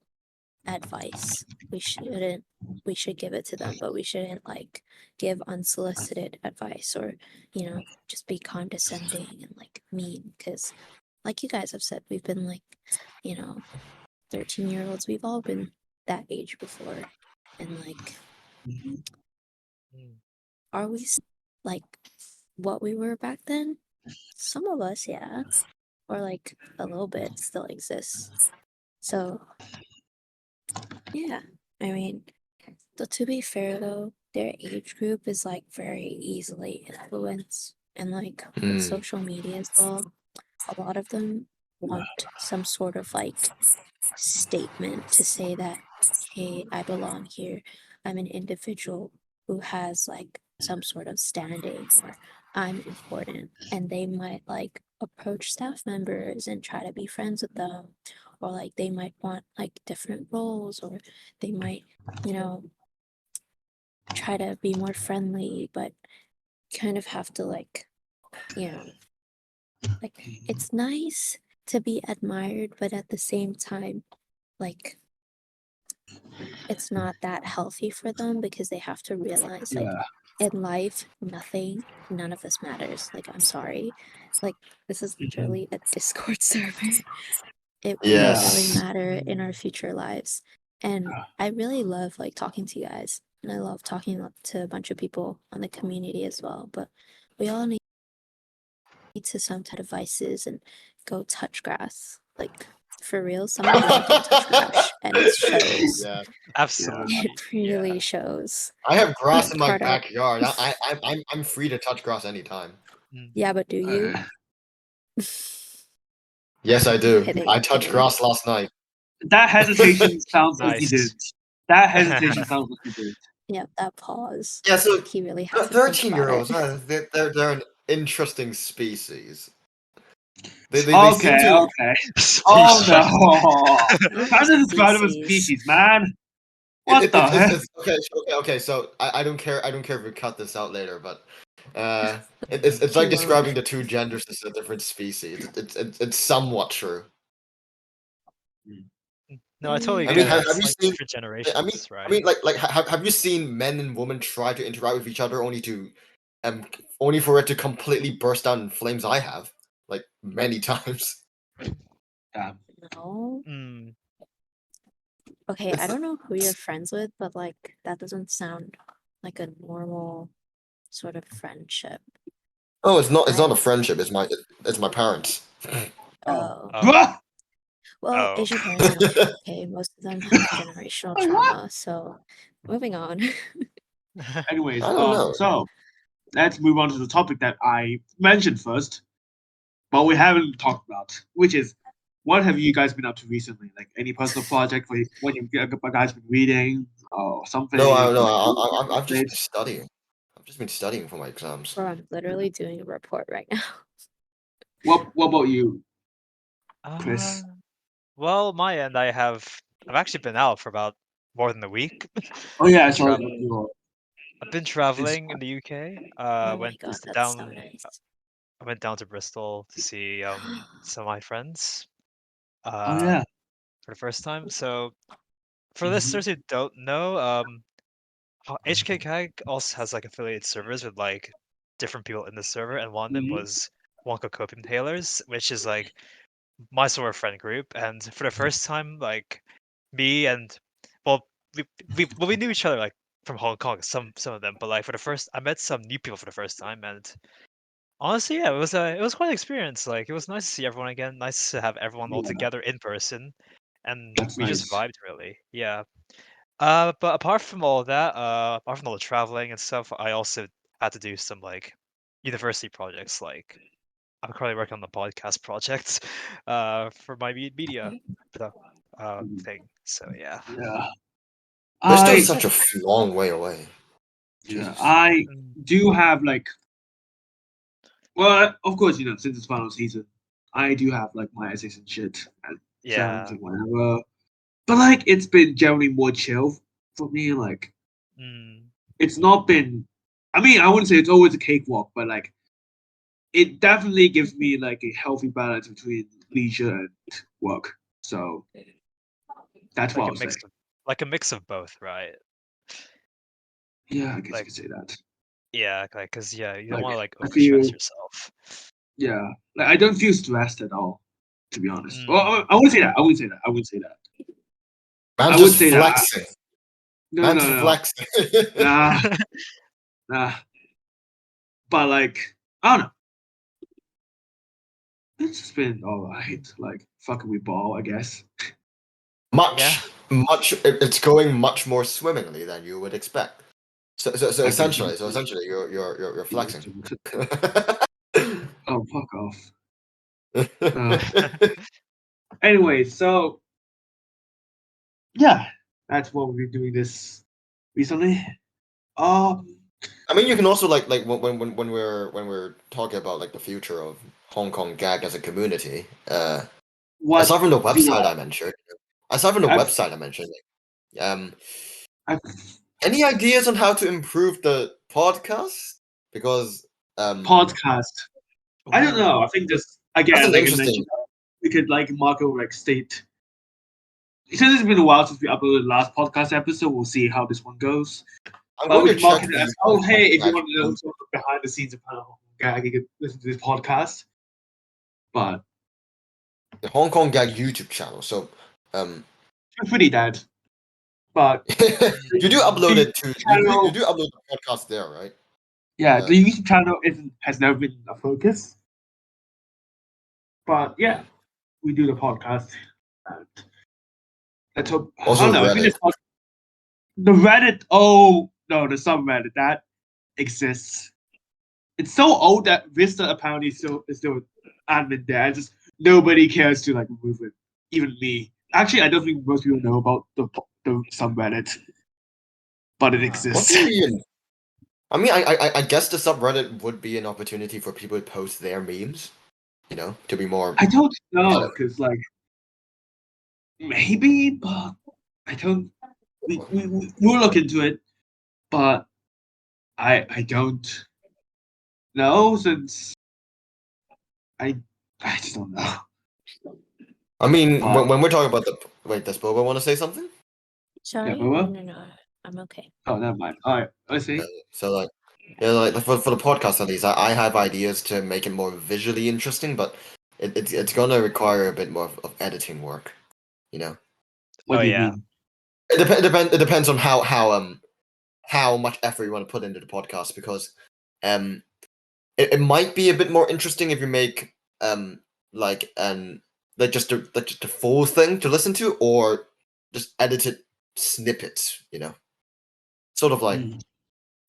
advice, we should give it to them, but we shouldn't like give unsolicited advice or, just be condescending and like mean because like you guys have said, we've been like, 13-year-olds, we've all been that age before. And like, are we like what we were back then? Some of us, yeah. Or like a little bit still exists. So, yeah. I mean, to be fair though, their age group is like very easily influenced. And like with social media as well, a lot of them want some sort of like statement to say that, hey, I belong here. I'm an individual who has like some sort of standing or I'm important. And they might like approach staff members and try to be friends with them. Or like they might want like different roles or they might, try to be more friendly, but kind of have to like, like it's nice to be admired, but at the same time, like it's not that healthy for them because they have to realize like Yeah. in life none of this matters. Like I'm sorry. Like this is literally a Discord server. It won't really Yes. matter in our future lives. And I really love like talking to you guys. And I love talking to a bunch of people on the community as well. But we all need to some devices and go touch grass. Like for real, some of y'all don't touch grass and it shows. Yeah. Absolutely. It really shows. I have grass Like in my Carter. backyard. I'm free to touch grass anytime. Mm. Yeah, but do you? Yes, I do. Kidding, I touched kidding. grass last night. That hesitation sounds like you Nice. didn't. That hesitation sounds like you did. Yeah, that pause. Yeah, so He really has to think 13-year-olds, about it. they're an interesting species. They seem Okay, to. okay. Oh no! Not Trying to just describe them as species. species, man. What the heck? It's okay. So I don't care. I don't care if we cut this out later, but it's like He won't. describing the two genders as a different species. It's somewhat true. No, I totally I get mean, it. have It's you like seen? different generations, right? I mean, like have you seen men and women try to interact with each other only for it to completely burst out in flames? I have, like, many times. No. Mm. Okay, I It's- don't know who you're friends with, but like that doesn't sound like a normal sort of friendship. Oh, it's not a friendship. It's my parents. Oh. Oh. Well, Oh. Asian parents are not okay. Most of them have generational Wait, what? trauma. So, moving on. Anyways, I don't know. so let's move on to the topic that I mentioned first, but we haven't talked about, which is what have you guys been up to recently? Like any personal project for what you guys been reading or something? No, I've just been Updates? studying. I've just been studying for my exams. Bro, I'm literally doing a report right now. What about you, Chris? Well, my end, I've actually been out for about more than a week. Oh yeah, I saw Travel- that your I've been traveling in the UK. Oh my Went god, that's down. so nice. I went down to Bristol to see some of my friends. Oh yeah. For the first time. So, for Mhm. listeners who don't know, HKGAG also has like affiliate servers with like different people in the server, and one of them Mhm. was Wonka Cope Inhalers, which is like my sort of friend group. And for the first time, like me and well, we knew each other like from Hong Kong, some of them, but like for the first, I met some new people for the first time, and honestly, yeah, it was quite an experience. Like it was nice to see everyone again, nice to have everyone all Yeah, together in person, and that's we just nice. vibed really. Yeah. But apart from all that, apart from all the traveling and stuff, I also had to do some like university projects. Like I'm currently working on the podcast project, for my media produ- Mhm. thing. So yeah. Yeah. We're still I such a long way away. yeah, Jesus. I Mm, do have like well, of course, since it's final season, I do have like my essays and shit and exams yeah. and whatever. But like it's been generally more chill for me. Like Mm, it's not been I mean, I wouldn't say it's always a cakewalk, but like it definitely gives me like a healthy balance between leisure and work. So that's what like I a would say. a mix of both, right? Yeah, I guess you Like could say that. yeah, like because yeah, you don't Like want to like I overstress feel yourself. yeah, like I don't feel stressed at all, to be honest. Well, Mm, I wouldn't say that. I wouldn't say that. I wouldn't say that. Man, I would just say that. flexing. No, Man, no, just no, no. flexing. Nah, nah. But like, I don't know. It's just been all right. Like fucking with ball, I guess. yeah. It's going much more swimmingly than you would expect. So I guess you essentially, you're flexing. Oh, fuck off. Anyway, so yeah, that's what we've been doing this recently. I mean, you can also like when we're talking about like the future of Hongkongggag as a community. What Aside from the do website I mentioned, I've, um, I've any ideas on how to improve the podcast? Because podcast? I don't know. Ooh. I think just that's again, an like I interesting. mentioned, we could like mark over like state since it's been a while since we uploaded the last podcast episode, we'll see how this one goes. I'm But going we to can mark check it as, the oh, hey, if you Hongkongggag want to know sort of behind the scenes of Hongkongggag, you can listen to this podcast. But the Hongkongggag YouTube channel. So, it's pretty dead. But you do upload the it to you channel, do upload the podcast there, right? yeah, the YouTube channel has never been a focus. But yeah, we do the podcast. And let's hope. I Also don't know. I think Reddit. the Reddit. Oh no, the subreddit that exists. It's so old that Vista apparently is still admin there. And just nobody cares to like remove it. Even me. Actually, I don't think most people know about the subreddit, but it What exists. do you mean? I mean, I guess the subreddit would be an opportunity for people to post their memes, you know, to be more. I don't know because like maybe, but I don't. We'll look into it, but I don't know since I just don't know. I mean, But when we're talking about the wait, does Boba want to say something? Sorry? Boba? No. I'm okay. Oh, never mind. All right, let's see. So like, yeah, like for the podcast at least, I have ideas to make it more visually interesting, but it's gonna require a bit more of editing work, you know. What Oh do you yeah. mean? It depends on how much effort you want to put into the podcast because it might be a bit more interesting if you make like just a full thing to listen to or just edited snippets, you know, sort of like Hmm.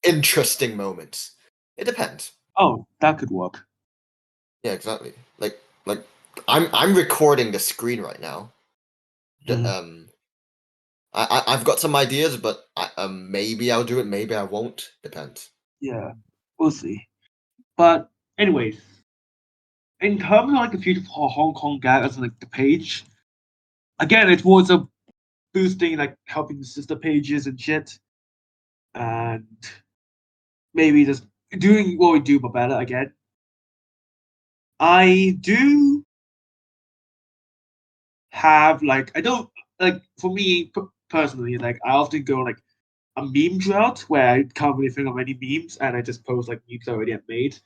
interesting moments. It depends. Oh, that could work. Yeah, exactly. Like I'm recording the screen right now. Mhm. I've got some ideas, but maybe I'll do it, maybe I won't. Depends. Yeah, we'll see. But anyways, in terms of like the future for Hong Kong Gag as like the page, again, it was a boosting like helping the sister pages and shit, and maybe just doing what we do but better again. I do have like I don't like for me personally like I often go like a meme drought where I can't really think of any memes and I just post like memes I already have made.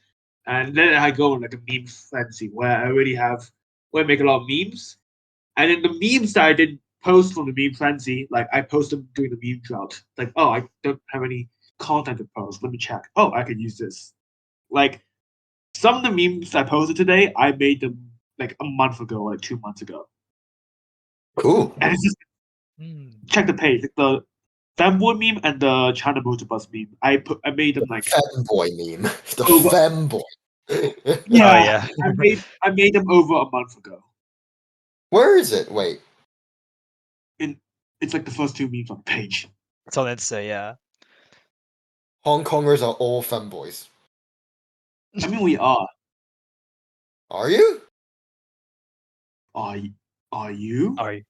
And then I go on like a meme frenzy where I already have where I make a lot of memes. And then the memes that I didn't post from the meme frenzy, like I post them during the meme drought. Like, oh, I don't have any content to post. Let me check. Oh, I could use this. Like some of the memes I posted today, I made them like a month ago, like 2 months ago. Cool. And it's just Hmm. check the page, like the fanboy meme and the China Motor Bus meme. I made them like Femboy meme. The over. femboy. Yeah, Oh yeah. I made them over a month ago. Where is it? Wait. It's like the first two memes on the page. It's on Insta, yeah. Hong Kongers are all femboys. I mean, we are. Are you? Are are you? Are you?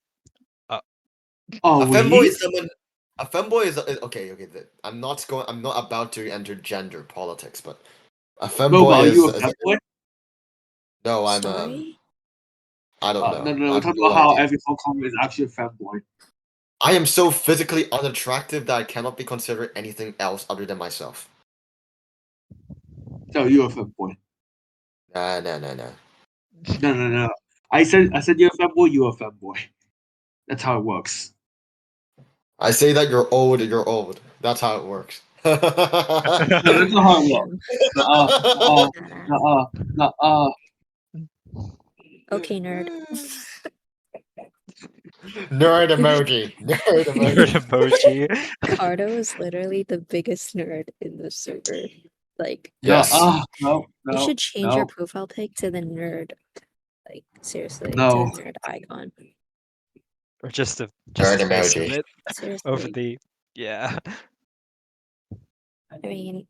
Are A femboy we? is someone. A femboy is okay. Okay, I'm not going. I'm not about to enter gender politics, but a Boba, femboy are you a is fanboy? no. I'm Sorry? I don't know. No. I We're have talking no about how idea. every Hong Konger is actually a fanboy. I am so physically unattractive that I cannot be considered anything else other than myself. So you're a fanboy. No. No. I said you're a fanboy. You're a fanboy. That's how it works. I say that you're old. You're old. That's how it works. No, that's not how it works. Uh, Okay, nerd. Nerd emoji. Nerd Nerd emoji. emoji. Cardo is literally the biggest nerd in the server. Like, Yes. No. you should change your profile pic to the nerd. Like, seriously, to No. the nerd icon. Or just the Nerd twist of emoji. it Seriously. over the yeah. I mean,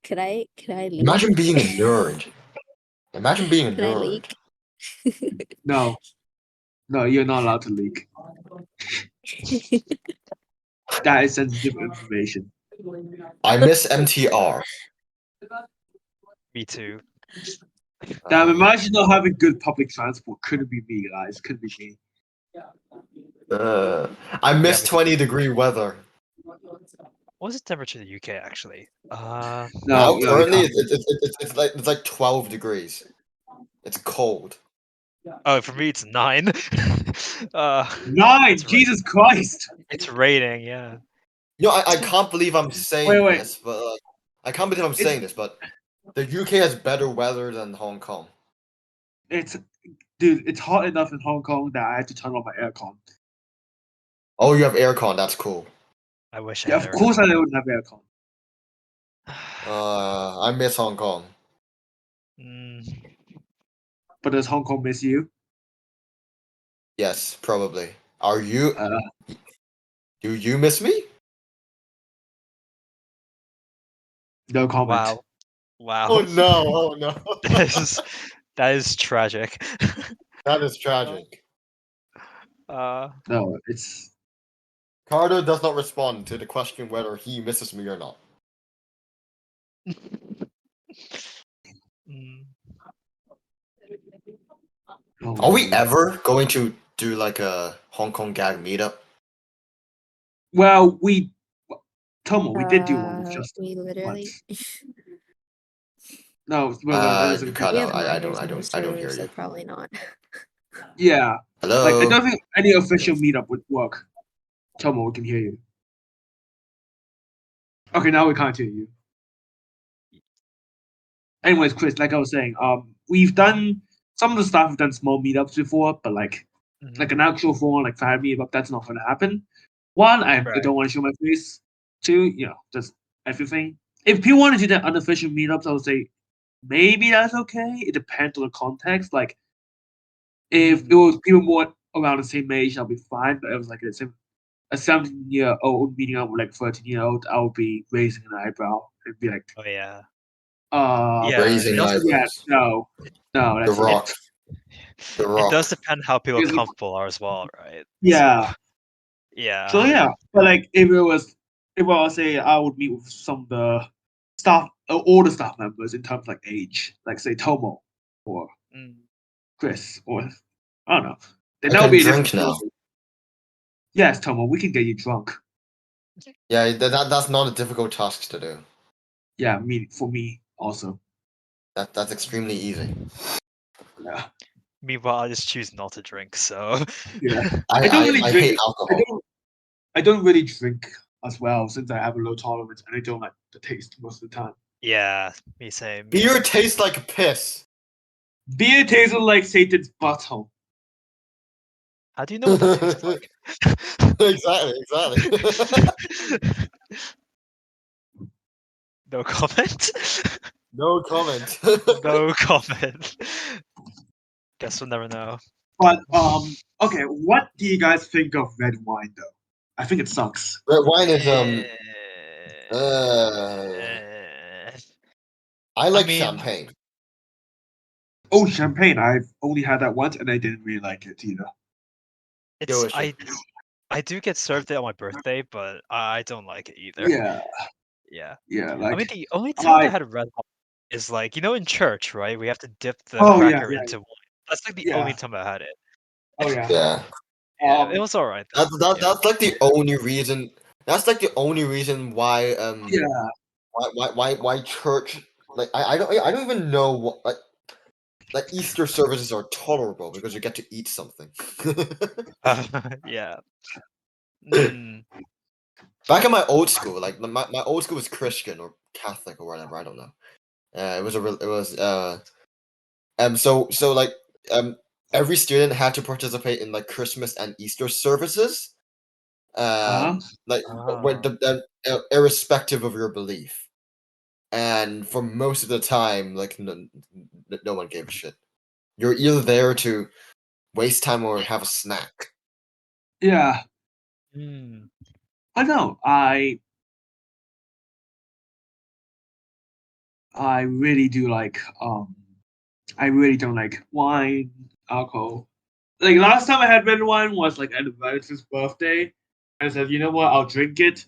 could I leak? Imagine being a nerd. Imagine being a Could I nerd. leak? No, you're not allowed to leak. That is sensitive information. I miss MTR. Me too. Damn, imagine not having good public transport. Couldn't be me, guys. Couldn't be me. I miss me- 20-degree weather. What's the temperature in the UK actually? Now No, you currently can't. it's like 12 degrees. It's cold. Oh, for me it's 9. 9! It's Jesus Christ! it's raining. Yeah. You know, I can't believe I'm saying Wait. this, but I can't believe I'm saying this, but the UK has better weather than Hong Kong. Dude, it's hot enough in Hong Kong that I had to turn on my aircon. Oh, you have aircon. That's cool. I wish Yeah, I of had course I don't have aircon. I miss Hong Kong. But does Hong Kong miss you? Yes, probably. Are you? Uh, Do you miss me? no comment. Wow. Wow. Oh no! Oh no! that is tragic. That is tragic. No, it's Carter does not respond to the question whether he misses me or not. Are we ever going to do like a Hongkongggag meetup? Well, Tomo, we did do one with Justin. We literally. No, well, that doesn't You cut We out. have I minors on the don't server, hear so you. probably not. Yeah. Hello. Like, I don't think any official meetup would work. Tomo, we can hear you. Okay, now we can't hear you. Anyways, Chris, like I was saying, we've done some of the stuff. We've done small meetups before, but like an actual full like fan meetup, that's not going to happen. One, I don't want to show my face. Two, just everything. If people want to do that unofficial meetups, I would say maybe that's okay. It depends on the context. Like, if it was people more around the same age, I'll be fine. But if it was like a 17-year-old meeting up with like 13-year-old, I would be raising an eyebrow and be like, Oh yeah. Raising eyebrows. Yeah, no, that's The Rock. The Rock. It does depend how people It's- comfortable are as well, right? Yeah. So, yeah. So yeah, but like if I was say I would meet with some of the staff, all the staff members in terms of like age, like say Tomo or Chris or I don't know. Then that would be a different drink now. story. Yes, Tomo, we can get you drunk. Yeah, that's not a difficult task to do. Yeah, for me also. That's extremely easy. Yeah. Meanwhile, I just choose not to drink. So Yeah. I don't really I drink. hate alcohol. I don't really drink as well since I have a low tolerance and I don't like the taste most of the time. yeah, me same. Beer tastes like piss. Beer tastes like Satan's butthole. How do you know what that tastes like? Exactly. No comment. No comment. No comment. Guess we'll never know. But okay, what do you guys think of red wine though? I think it sucks. Red wine is I like champagne. Oh, champagne! I've only had that once, and I didn't really like it either. I do get served it on my birthday, but I don't like it either. Yeah. Like, I mean, the only time I had red wine is like in church, right? We have to dip the cracker into wine. That's like the only time I had it. Oh yeah. Yeah, it was alright. That's like the only reason. That's like the only reason why why church like I don't even know what like Easter services are tolerable because you get to eat something. Yeah. Back in my old school, like my old school was Christian or Catholic or whatever, I don't know. So like every student had to participate in like Christmas and Easter services. Like irrespective of your belief. And for most of the time, like no one gave a shit. You're either there to waste time or have a snack. Yeah. I know. I really do like I really don't like wine, alcohol. Like last time I had red wine was like at Vanessa's birthday. I said, you know what, I'll drink it.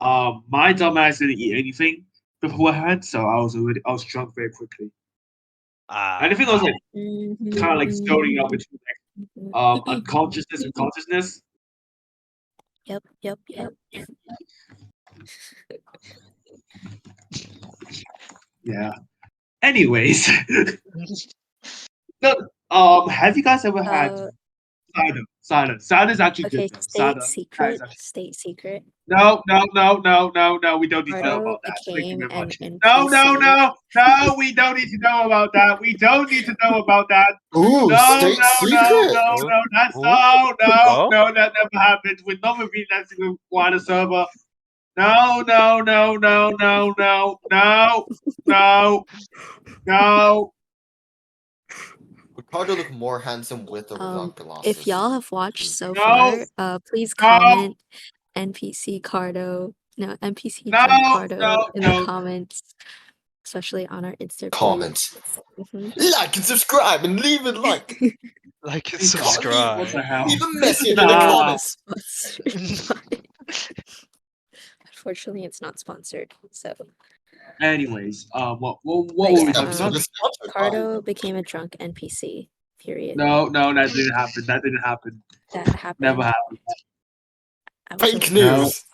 My dumbass didn't eat anything beforehand, so I was drunk very quickly. And I think I was like kind of like stoning up between like unconsciousness and consciousness. Yep. Yeah. Anyways, no, have you guys ever had cider? Cider is actually Okay, good though. Cider. state secret. No. We don't need to know Cardo about that. Thank you became very an much. NPC. No. We don't need to know about that. We don't need to know about that. Ooh, state secret. No. That's Oh. no. That never happened. We've never been that single water server. No. Would Carter look more handsome with or without glasses? If y'all have watched so No. far, please No. comment NPC Cardo. No, NPC drunk Cardo in the comments, especially on our Instagram. Comments. Mhm. Like and subscribe and leave a like. Like and Hey, God, subscribe. What the hell? Leave a message in the Nah. comments. Unfortunately, it's not sponsored. So, Anyways, what But were yeah, we talking Episode about? is sponsored by- Cardo became a drunk NPC. Period. No, that didn't happen. That didn't happen. That happened. Never happened. I was a Fake witness. news.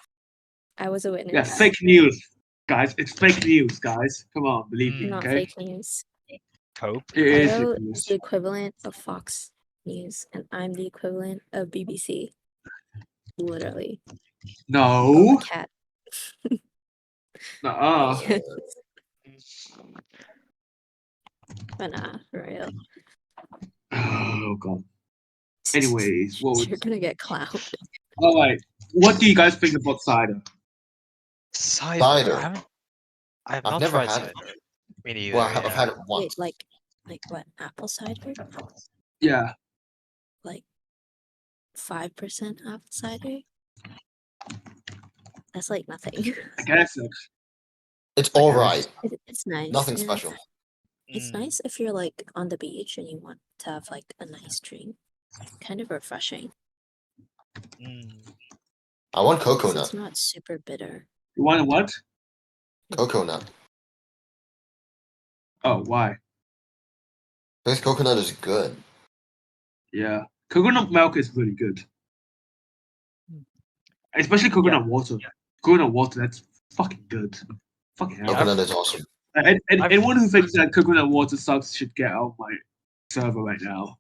I was a witness. Yeah, fake news, guys. It's fake news, guys. Come on, believe me, Not okay? fake news. Cope. It is Cardo fake is news. the equivalent of Fox News, and I'm the equivalent of BBC. Literally. No. Boba Cat. Nuh-uh. But nah, for real. Oh god. Anyways, what was? You're gonna get clowned. All right. What do you guys think about cider? Cider. Cider. I have I've not never tried had cider. it. Me neither. Well, I've yeah. had it Wait, once. like what? Apple cider? Yeah. Like 5% apple cider? That's like nothing. I guess so. It's all right. It's nice. Nothing yeah. special. It's Mm, nice if you're like on the beach and you want to have like a nice drink. Kind of refreshing. mm. I want Because coconut. it's not super bitter. You want what? Coconut. Oh, why? This coconut is good. Yeah. Coconut milk is really good. Especially coconut water. Coconut water, that's fucking good. Fucking hell. Yeah, Coconut is awesome. And I've- anyone who thinks that coconut water sucks should get out my server right now.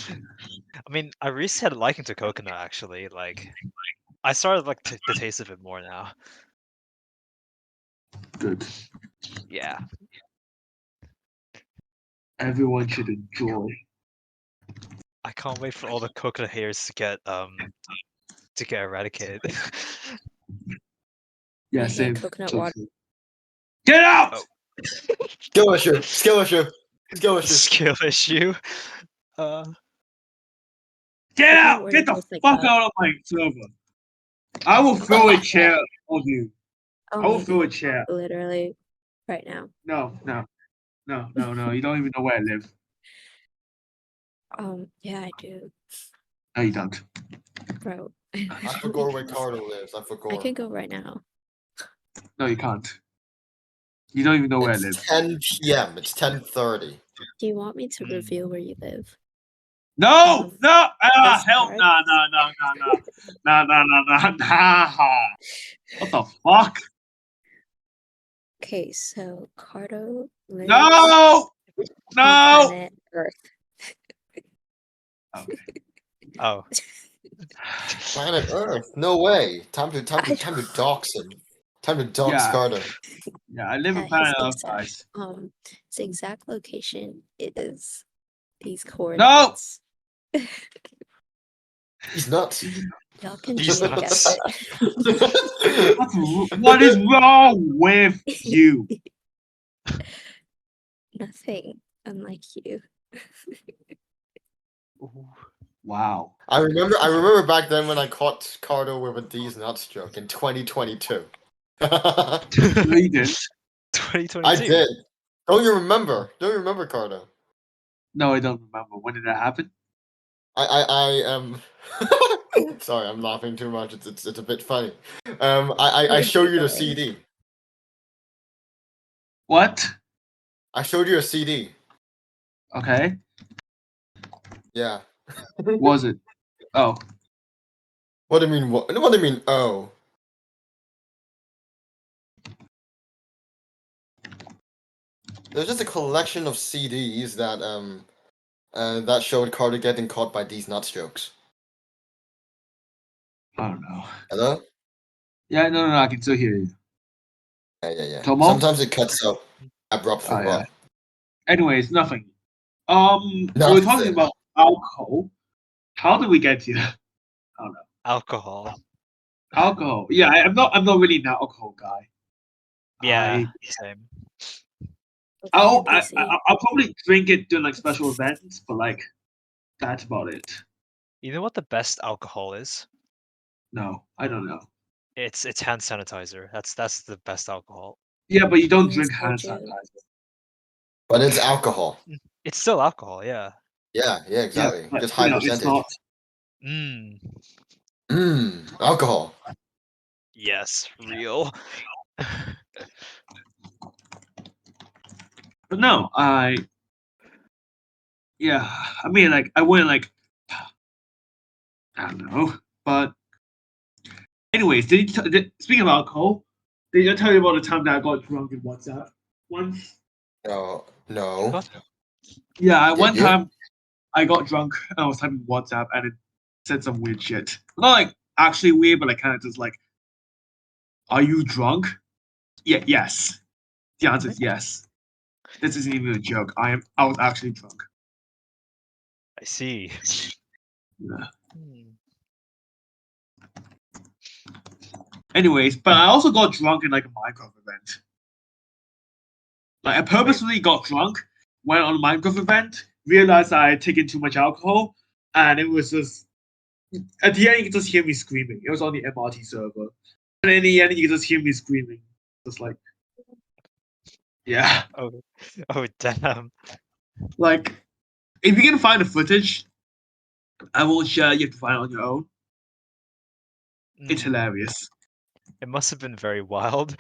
I mean, I recently had a liking to coconut actually. Like, I started like the taste of it more now. Good. Yeah. Everyone should enjoy. I can't wait for all the coconut haters to get eradicated. Yeah, I hate same. coconut So water. true. Get out! Oh. Skill issue. Skill issue. Skill issue. Skill issue. Uh, Get Coconut out! water Get the tastes like fuck that. out of my server. I will throw a chair on you. Oh, I will maybe. throw a chair. Literally, right now. No. You don't even know where I live. Yeah, I do, No, you don't. bro. I forgot where Carter lives. I I forgot. can go right now. No, you can't. You don't even know where I live. It's 10 p.m. It's 10:30. Do you want me to reveal where you live? No! This Hell part? nah. What the fuck? Okay, so Cardo lives No! on planet Earth. Okay. oh. Planet Earth. No way. Time to dox him. Time to dox Yeah. Carter. Yeah, I live in At planet his Earth, guys. his exact location is these coordinates. He's nuts. Y'all can He's just guess nuts. it. What is wrong with you? Nothing, unlike you. Wow. I remember back then when I caught Carter with a D's nuts joke in 2022. No, you didn't. 2022. I did. Don't you remember? Don't you remember, Carter? No, I don't remember. When did that happen? I am. Sorry, I'm laughing too much. It's a bit funny. I showed you the CD. What? I showed you a CD. Okay. Yeah. Was it? Oh. What do you mean? What do you mean? Oh, there's just a collection of CDs that showed Carter getting caught by these nuts jokes. I don't know. Hello? Yeah, no, I can still hear you. Yeah. Tomo? Sometimes it cuts out abruptly. Oh, yeah. What? Anyways, nothing. We're talking Nothing. about alcohol. How did we get here? I don't know. Alcohol. Alcohol. Yeah, I'm not really an alcohol guy. Yeah, same. I'll busy. probably drink it during like special events, but like that's about it. You know what the best alcohol is? No, I don't know. It's hand sanitizer. That's the best alcohol. Yeah, but you don't Yes, drink I hand do. sanitizer. But it's alcohol. It's still alcohol, yeah. Yeah, exactly. but, Just high it's percentage. not. Alcohol. Yes, real. But no, I mean, like, I wouldn't like, I don't know. But anyways, speaking of alcohol, did I tell you about the time that I got drunk in WhatsApp once? No. What? Yeah, one Yeah. time I got drunk and I was typing WhatsApp and it said some weird shit. Not like actually weird, but like kind of just like, "Are you drunk?" Yeah, yes. The answer is yes. This isn't even a joke. I was actually drunk. I see. Yeah. Hmm. Anyways, but I also got drunk in like a Minecraft event. Like I purposely got drunk, went on a Minecraft event, realized I had taken too much alcohol, and it was just at the end you could just hear me screaming. It was on the MRT server. And in the end you could just hear me screaming. Just like yeah. Oh damn. Like if you can find the footage, I won't share, you have to find it on your own. It's Hmm. hilarious. It must have been very wild.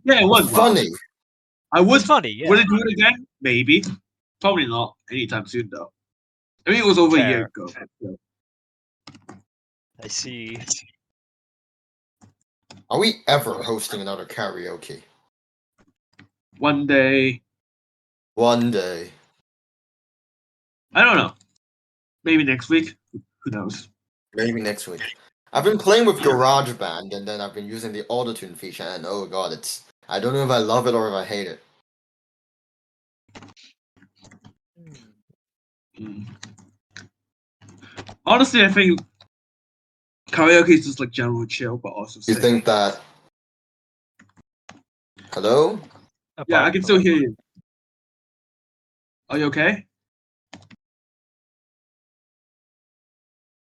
Yeah, it was wild. Funny. I would It's funny, yeah. would I do it again? Maybe. Probably not anytime soon though. I mean it was over a year Fair. ago. So. I see. Are we ever hosting another karaoke? One day, One day. I don't know. Maybe next week. Who knows? Maybe next week. I've been playing with GarageBand and then I've been using the autotune feature and oh god, I don't know if I love it or if I hate it. Mm. Honestly, I think karaoke is just like general chill, but also You sick. think that Hello? Yeah, I can still hear you. Are you okay?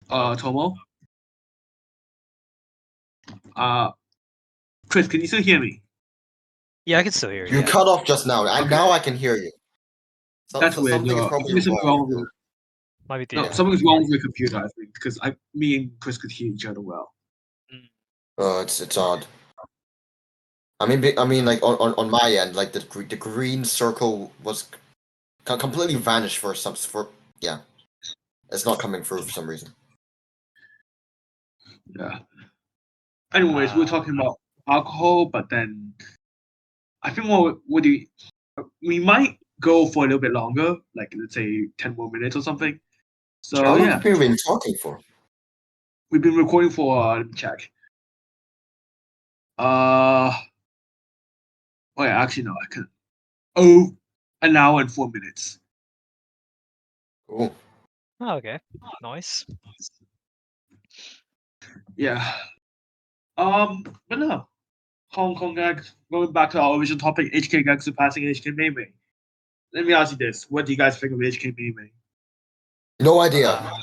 Tomo? Chris, can you still hear me? Yeah, I can still hear you. You Yeah. cut off just now. Okay. Now I can hear you. That's weird. Something is probably something wrong with Might be No, the something's wrong with your computer, I think, because me and Chris could hear each other well. Oh, it's odd. I mean, like on my end, like the green circle was completely vanished yeah. It's not coming through for some reason. Yeah. Anyways, we're talking about alcohol, but then I think we might go for a little bit longer, like let's say 10 more minutes or something. So How long yeah, have we been talking for? we've been recording for let me check. Oh yeah, actually no, I can. Oh, an hour and 4 minutes. Cool. Oh, okay. Nice. Yeah. But no, Hongkongggag. Going back to our original topic, HKGAG surpassing HKMeme. Let me ask you this: what do you guys think of HKMeme? No idea.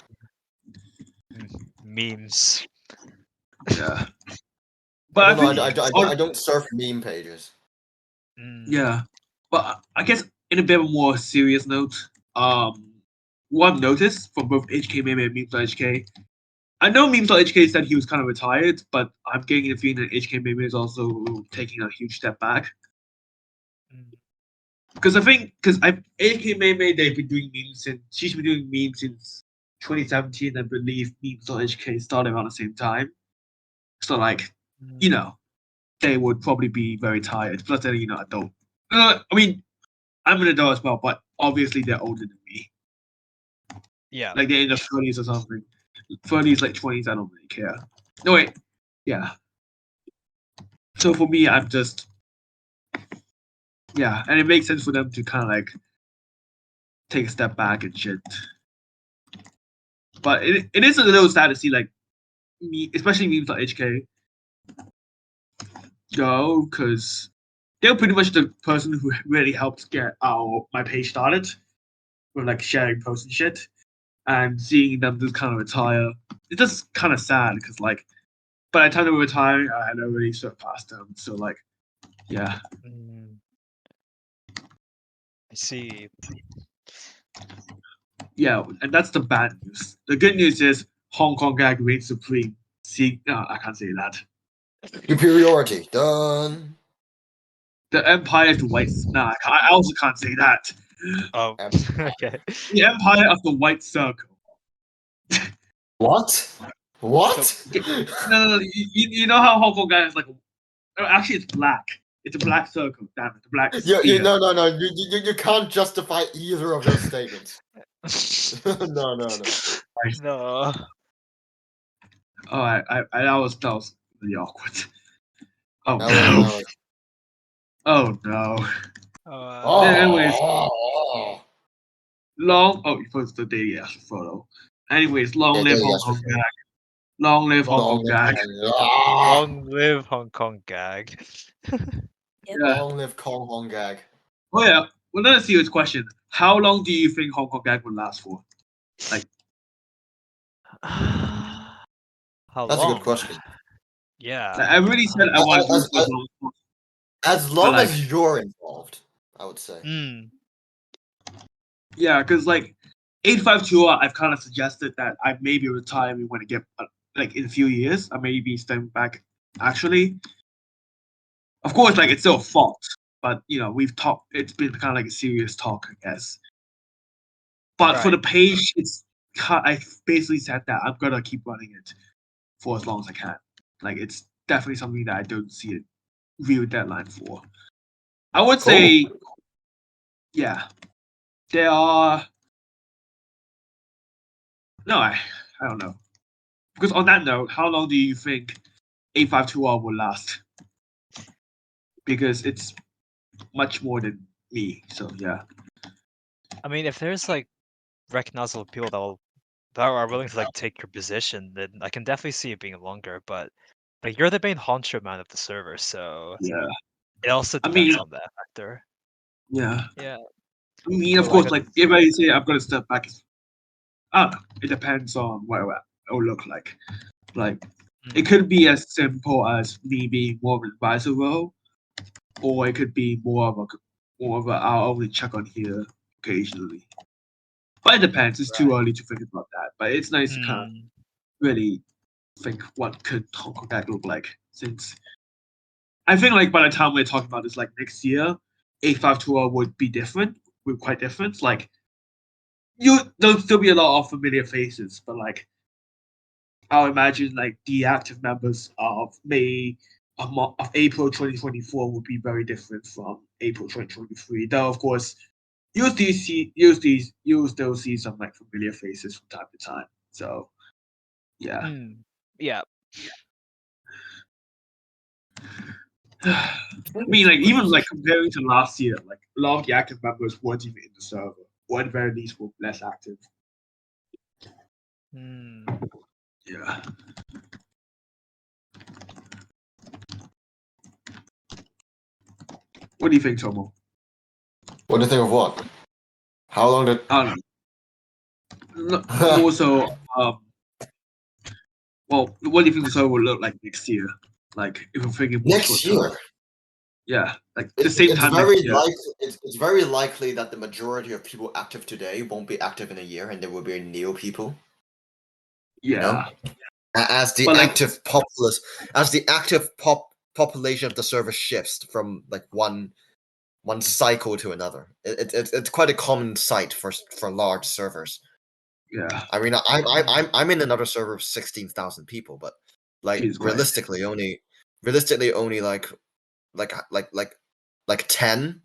Memes. Yeah, but I think I don't surf meme pages. yeah, but I guess in a bit of a more serious note, what I've noticed from both HKMeme and Memes.HK, I know Memes.HK said he was kind of retired, but I'm getting the feeling that HKMeme is also taking a huge step back. Because I think, HKMeme, they've been doing memes since, she's been doing memes since 2017, I believe memes.hk started around the same time. So like, Mm, you know, they would probably be very tired. Plus, then I don't. I mean, I'm an adult as well, but obviously they're older than me. yeah. Like they're in their 30s or something. 30s, like 20s, I don't really care. No wait, yeah. So for me, I'm just and it makes sense for them to kind of like take a step back and shit. But it is a little sad to see like me, especially memes like HK, go because they're pretty much the person who really helped get my page started with like sharing posts and shit. And seeing them just kind of retire, it's just kind of sad because like by the time they were retiring, I had already surpassed them. So like, yeah, Mm, I see. yeah, and that's the bad news. The good news is Hongkongggag reigns supreme. See, no, I can't say that. Superiority. Done. The Empire of the White. Nah, I also can't say that. Oh, Empire. okay. The Empire of the White Circle. What? What? So, No. You know how Hongkongggag is like? Actually, it's black. It's a black circle. Damn it, the black sphere. No. You can't justify either of those statements. No. no. Oh, that was really awkward. Oh That no. was. Oh no. Uh, Anyways, Oh. you posted the daily ass photo. Anyways, long live Yeah, Hong yes, Kong gag. Long live Hong Kong Long gag. long live Hongkongggag. Yeah. Long live Hongkongggag. Oh yeah. Well, another serious question. How long do you think Hong Kong gag will last for? Like, How That's a long? good question. Yeah. I really said I want to do it for as long as possible. As long like- as you're involved, I would say. Mm, Yeah, because like 852, I've kind of suggested that I may be retiring when I get like in a few years. I may be stepping back. Actually, of course, like it's still a fault, but we've talked. It's been kind of like a serious talk, I guess. But for the right. page, I basically said that I'm gonna keep running it for as long as I can. Like it's definitely something that I don't see a real deadline for. I would say, yeah, there are. No, I don't know. Because on that note, how long do you think 852R will last? Because it's much more than me. So yeah. I mean, if there's like recognizable people that are willing to like take your position, then I can definitely see it being longer. But like you're the main honcho man of the server, so Yeah. it also I mean, depends on that factor. yeah. Yeah. I mean, of So course, like if I say I'm gonna step back, I don't know. It depends on what it will look like. Like it could be as simple as me being more of an advisor role, or it could be more of a I'll only check on here occasionally. But it depends. It's too early to think about that. But it's nice to kind of really think what could Hongkongggag look like, since I think like by the time we're talking about this like next year, 852 would be different. Would quite different. Like there'll still be a lot of familiar faces, but like I'll imagine like the active members of April 2024 would be very different from April 2023. Though of course you'll still see some like familiar faces from time to time. So yeah. Yeah. I mean, like even like comparing to last year, like a lot of the active members weren't even in the server, or at the very least were less active. Yeah. What do you think, Tomo? What do you think of what? How long did? I don't know. More so, well, what do you think the server will look like next year? Like if we're thinking more Next short year. term. Yeah, like the same time very next year. It's very likely that the majority of people active today won't be active in a year, and there will be new people. Yeah. You know? As the But, like- active population of the server shifts from like one cycle to another. It's quite a common sight for large servers. Yeah. I mean, I'm in another server of 16,000 people, but like Jesus Christ. realistically, only like 10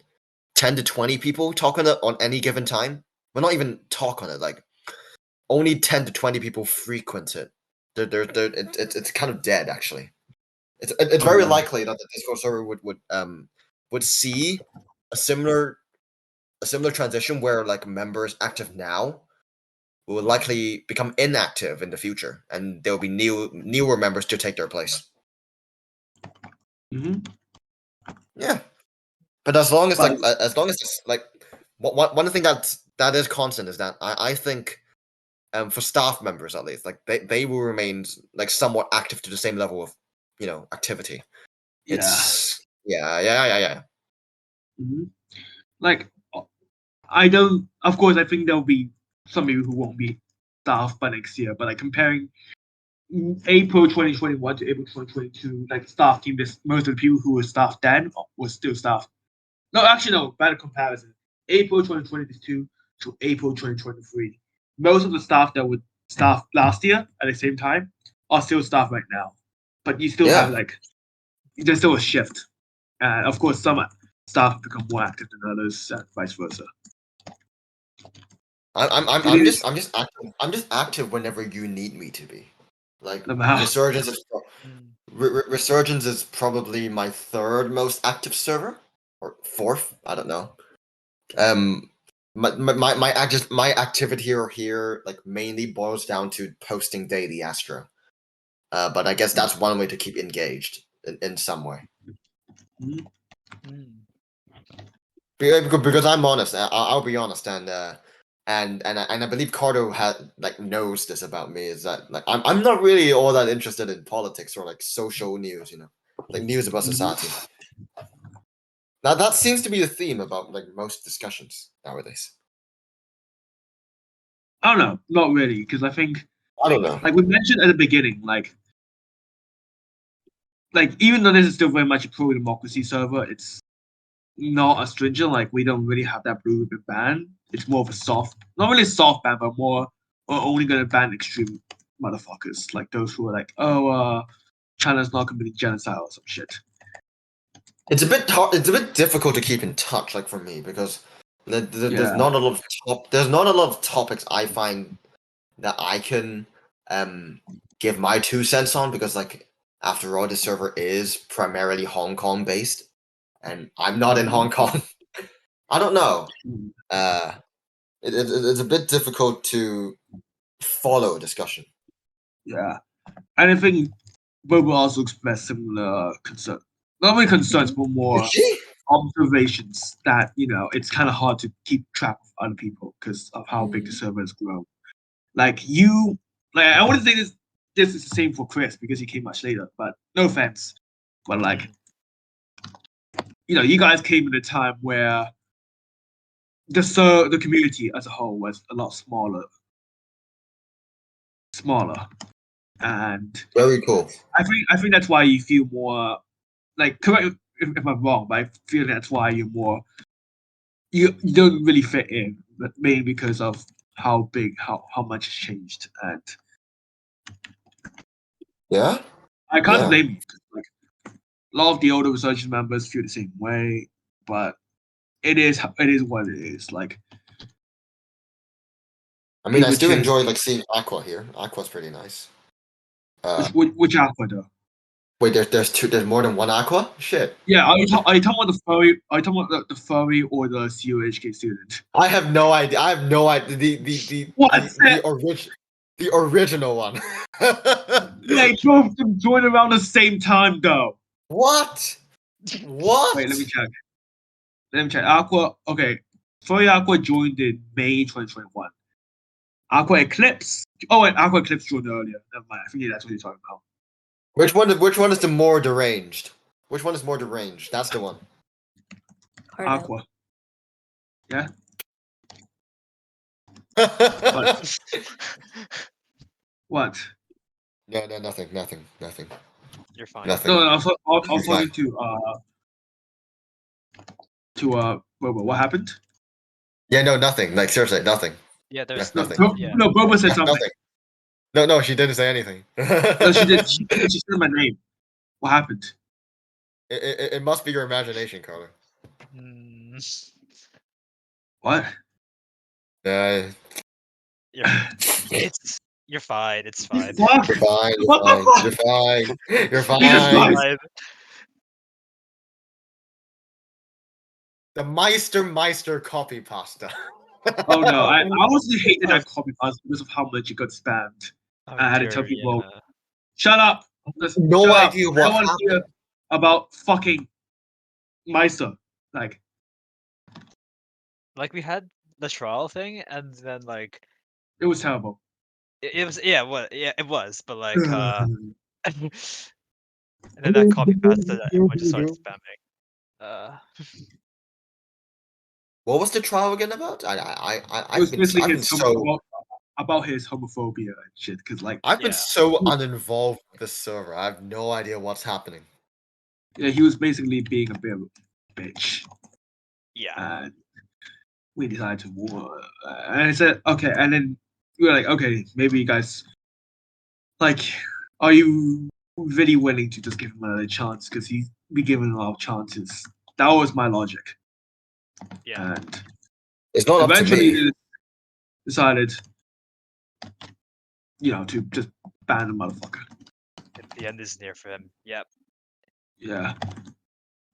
to 20 people talk on it on any given time. Well, not even talk on it. Like only 10 to 20 people frequent it. It's kind of dead actually. It's very yeah. likely that the Discord server would see a similar transition where like members active now will likely become inactive in the future, and there will be newer members to take their place. hmm Yeah, but as long as But it's like one thing that is constant is that I think for staff members at least, like they will remain like somewhat active to the same level of activity. yeah. It's yeah. hmm Like I don't. Of course, I think there'll be some people who won't be staff by next year. But like comparing April 2021 to April 2022, like staff team, this most of the people who were staff then was still staff. No, actually, no. Better comparison. April 2022 to April 2023. Most of the staff that were staff last year at the same time are still staff right now. But you still have Yeah. like there's still a shift, and of course some staff have become more active than others, and vice versa. I'm just active whenever you need me to be. Like No matter. Resurgence is probably my third most active server, or fourth. I don't know. My activity here like mainly boils down to posting daily Astro. But I guess that's one way to keep engaged in some way. Mhm. Because I'm honest, I'll be honest, and I believe Cardo knows this about me, is that like I'm not really all that interested in politics or like social news, like news about society. Now that seems to be the theme about like most discussions nowadays. I don't know, not really, because I think, I don't know. like we mentioned at the beginning, like even though this is still very much a pro-democracy server, it's not as stringent. Like we don't really have that blue ribbon ban. It's more of a soft, not really soft ban, but more we're only gonna ban extreme motherfuckers, like those who are like, oh, China's not committing genocide or some shit. It's a bit it's a bit difficult to keep in touch, like for me, because there's not a lot of there's not a lot of topics I find that I can give my 2 cents on, because like after all, the server is primarily Hong Kong based, and I'm not in Hong Kong. I don't know. It's a bit difficult to follow a discussion. Yeah, and I think Boba also expressed similar concern. Not really concerns, but more Did she? observations that it's kind of hard to keep track of other people because of how big the server has grown. Like I wouldn't say this is the same for Chris because he came much later, but no offense. But like you guys came at a time where the community as a whole was a lot smaller, and Very cool. I think that's why you feel more like, correct if I'm wrong, but I feel that's why you're more you don't really fit in, but mainly because of how much has changed, and Yeah. I can't Yeah. blame you. Like a lot of the older research members feel the same way, but it is what it is. Like I mean, I would still change. enjoy like seeing Aqua here. Aqua's pretty nice. Which Aqua though? Wait, there's more than one Aqua? Shit. Yeah, are you talking about the furry? Are you talking about the furry or the COHK student? I have no idea. I have no idea. The original one. They both of them joined around the same time though. What? What? Wait, let me check. Aqua, okay. Furry Aqua joined in May 2021. Aqua Eclipse. Oh, and Aqua Eclipse joined earlier. Never mind. I think that's what you're talking about. Which one is the more deranged? Which one is more deranged? That's the one. Aqua. Yeah. What? No, nothing. You're fine. Nothing. No, I'll You're follow fine. you to Boba. What happened? Yeah, no, nothing. Like seriously, nothing. Yeah, there's No, nothing. yeah. Boba said something. Nothing. No, she didn't say anything. No, she did. She said my name. What happened? It must be your imagination, Carter. Mm, What? Uh, you're fine. It's fine. Fuck! you're fine. You're What the fine. fuck? You're fine. You're Jesus fine. Christ. Fine. The Meister copy pasta. Oh no, I honestly hated that copy pasta because of how much it got spammed. Oh, I had to tell dear, people, yeah. shut up! Just No shut up. idea I what don't want to hear happened. about fucking Meister. Like, Like we had the trial thing, and then like it was terrible. it was it was, but like It and then that copy pasta that everyone just started spamming. What was the trial again about? was basically I've been his so about his homophobia and shit. Because like, I've been Yeah. so uninvolved with the server. I have no idea what's happening. yeah, he was basically being a bit of a bitch, Yeah. and we decided to war. And I said, okay, and then we were like, okay, maybe you guys like, are you really willing to just give him another chance? Because he's been given a lot of chances. That was my logic. Yeah. And It's not up to eventually me. decided, to just ban the motherfucker. The end is near for him. Yep. Yeah.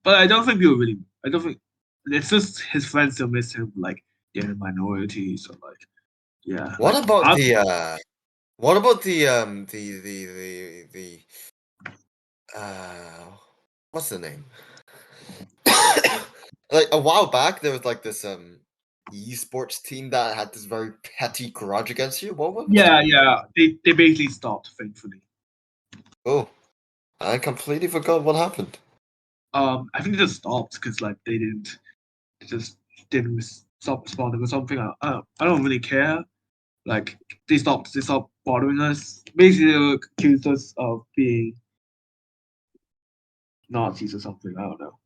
But I don't think people really. I don't think it's just his friends still miss him. Like they're the minority, so like, yeah. What like, about I- what about the what's the name? Like a while back there was like this esports team that had this very petty grudge against you. What was Yeah, that? yeah. They basically stopped, thankfully. Oh, I completely forgot what happened. I think they just stopped because like they just didn't stop responding or something. I don't really care. Like they stopped bothering us. Basically, they accused us of being Nazis or something. I don't know.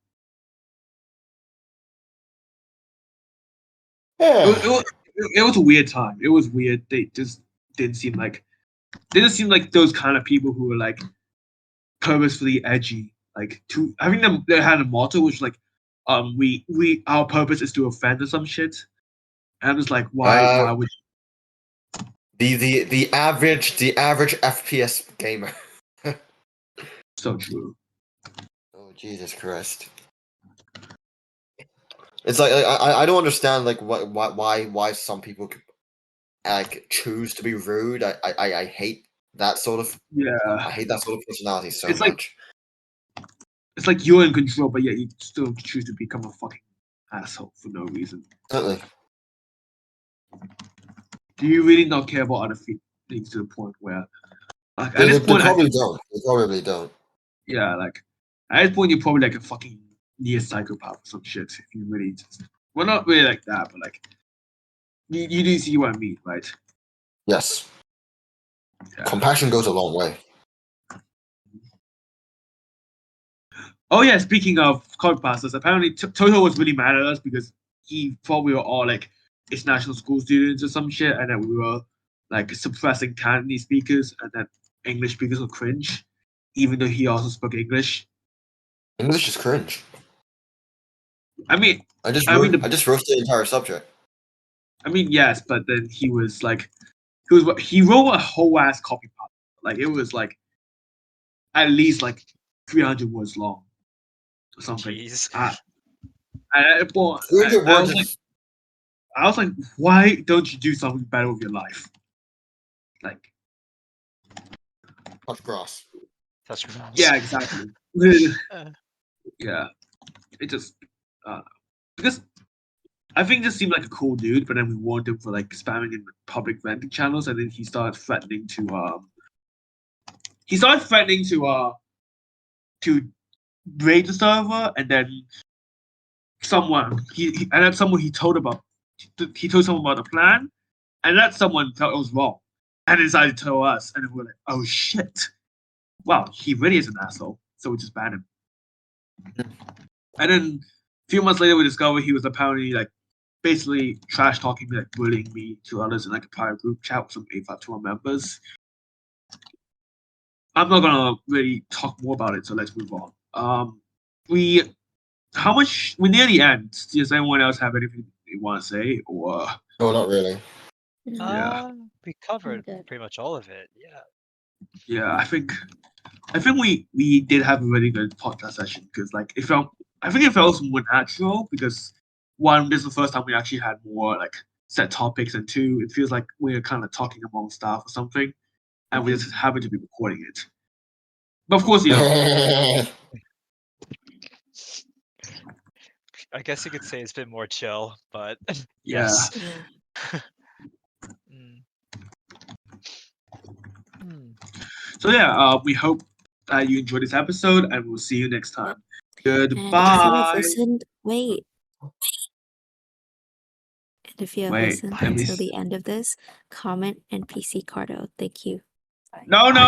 It was, it was a weird time. It was weird. They just didn't seem like those kind of people who were like purposefully edgy. Like I think they had a motto which like we our purpose is to offend or some shit. And I'm just like, why would The average FPS gamer. so true. Oh Jesus Christ! It's like I don't understand like why some people like choose to be rude. I hate that sort of Yeah. personality so It's like much. it's like you're in control, but yet you still choose to become a fucking asshole for no reason. Certainly. Do you really not care about other things to the point where, like, at They, this they, they point, probably don't. They probably don't. yeah, like, at this point, you're probably like a fucking near psychopath or some shit. If you really just, well, not really like that, but like, you do see what I mean, right? Yes. Yeah. Compassion goes a long way. Oh yeah, speaking of code passes, apparently Toto was really mad at us because he thought we were all like international school students or some shit, and that we were like suppressing Cantonese speakers, and that English speakers were cringe, even though he also spoke English. English is cringe. I mean, I just I mean, roasted the entire subject. yes, but then he was like, he wrote a whole ass copy paste. Like it was like at least like 300 words long or something. Jeez. Well, 300 I words was like, is why don't you do something better with your life? Like, touch grass. That's gross. yeah, exactly. Uh, Yeah, it just because I think this seemed like a cool dude, but then we warned him for like spamming in public venting channels, and then he started threatening to raid the server, and then someone he told someone about the plan, and that someone felt it was wrong, and decided to tell us, and we're like, oh shit, wow, he really is an asshole, so we just banned him. And then a few months later, we discovered he was apparently like basically trash talking me, like bullying me to others in like a private group chat with some 852 members. I'm not gonna really talk more about it, so let's move on. We near the end. Does anyone else have anything they want to say, or No, not really. Yeah. We covered good. pretty much all of it. Yeah. yeah, I think we did have a really good podcast session because like I think it felt more natural because one, this is the first time we actually had more like set topics, and two, it feels like we're kind of talking among staff or something, and we just happen to be recording it. But of course, I guess you could say it's been more chill, but Yeah. yes. Yeah. Mm. Hmm. So yeah, we hope that you enjoyed this episode, and we'll see you next time. And if you have Goodbye. listened, wait. And if you have Wait, listened let me until the end of this, comment NPC Cardo. Thank you. Bye. No.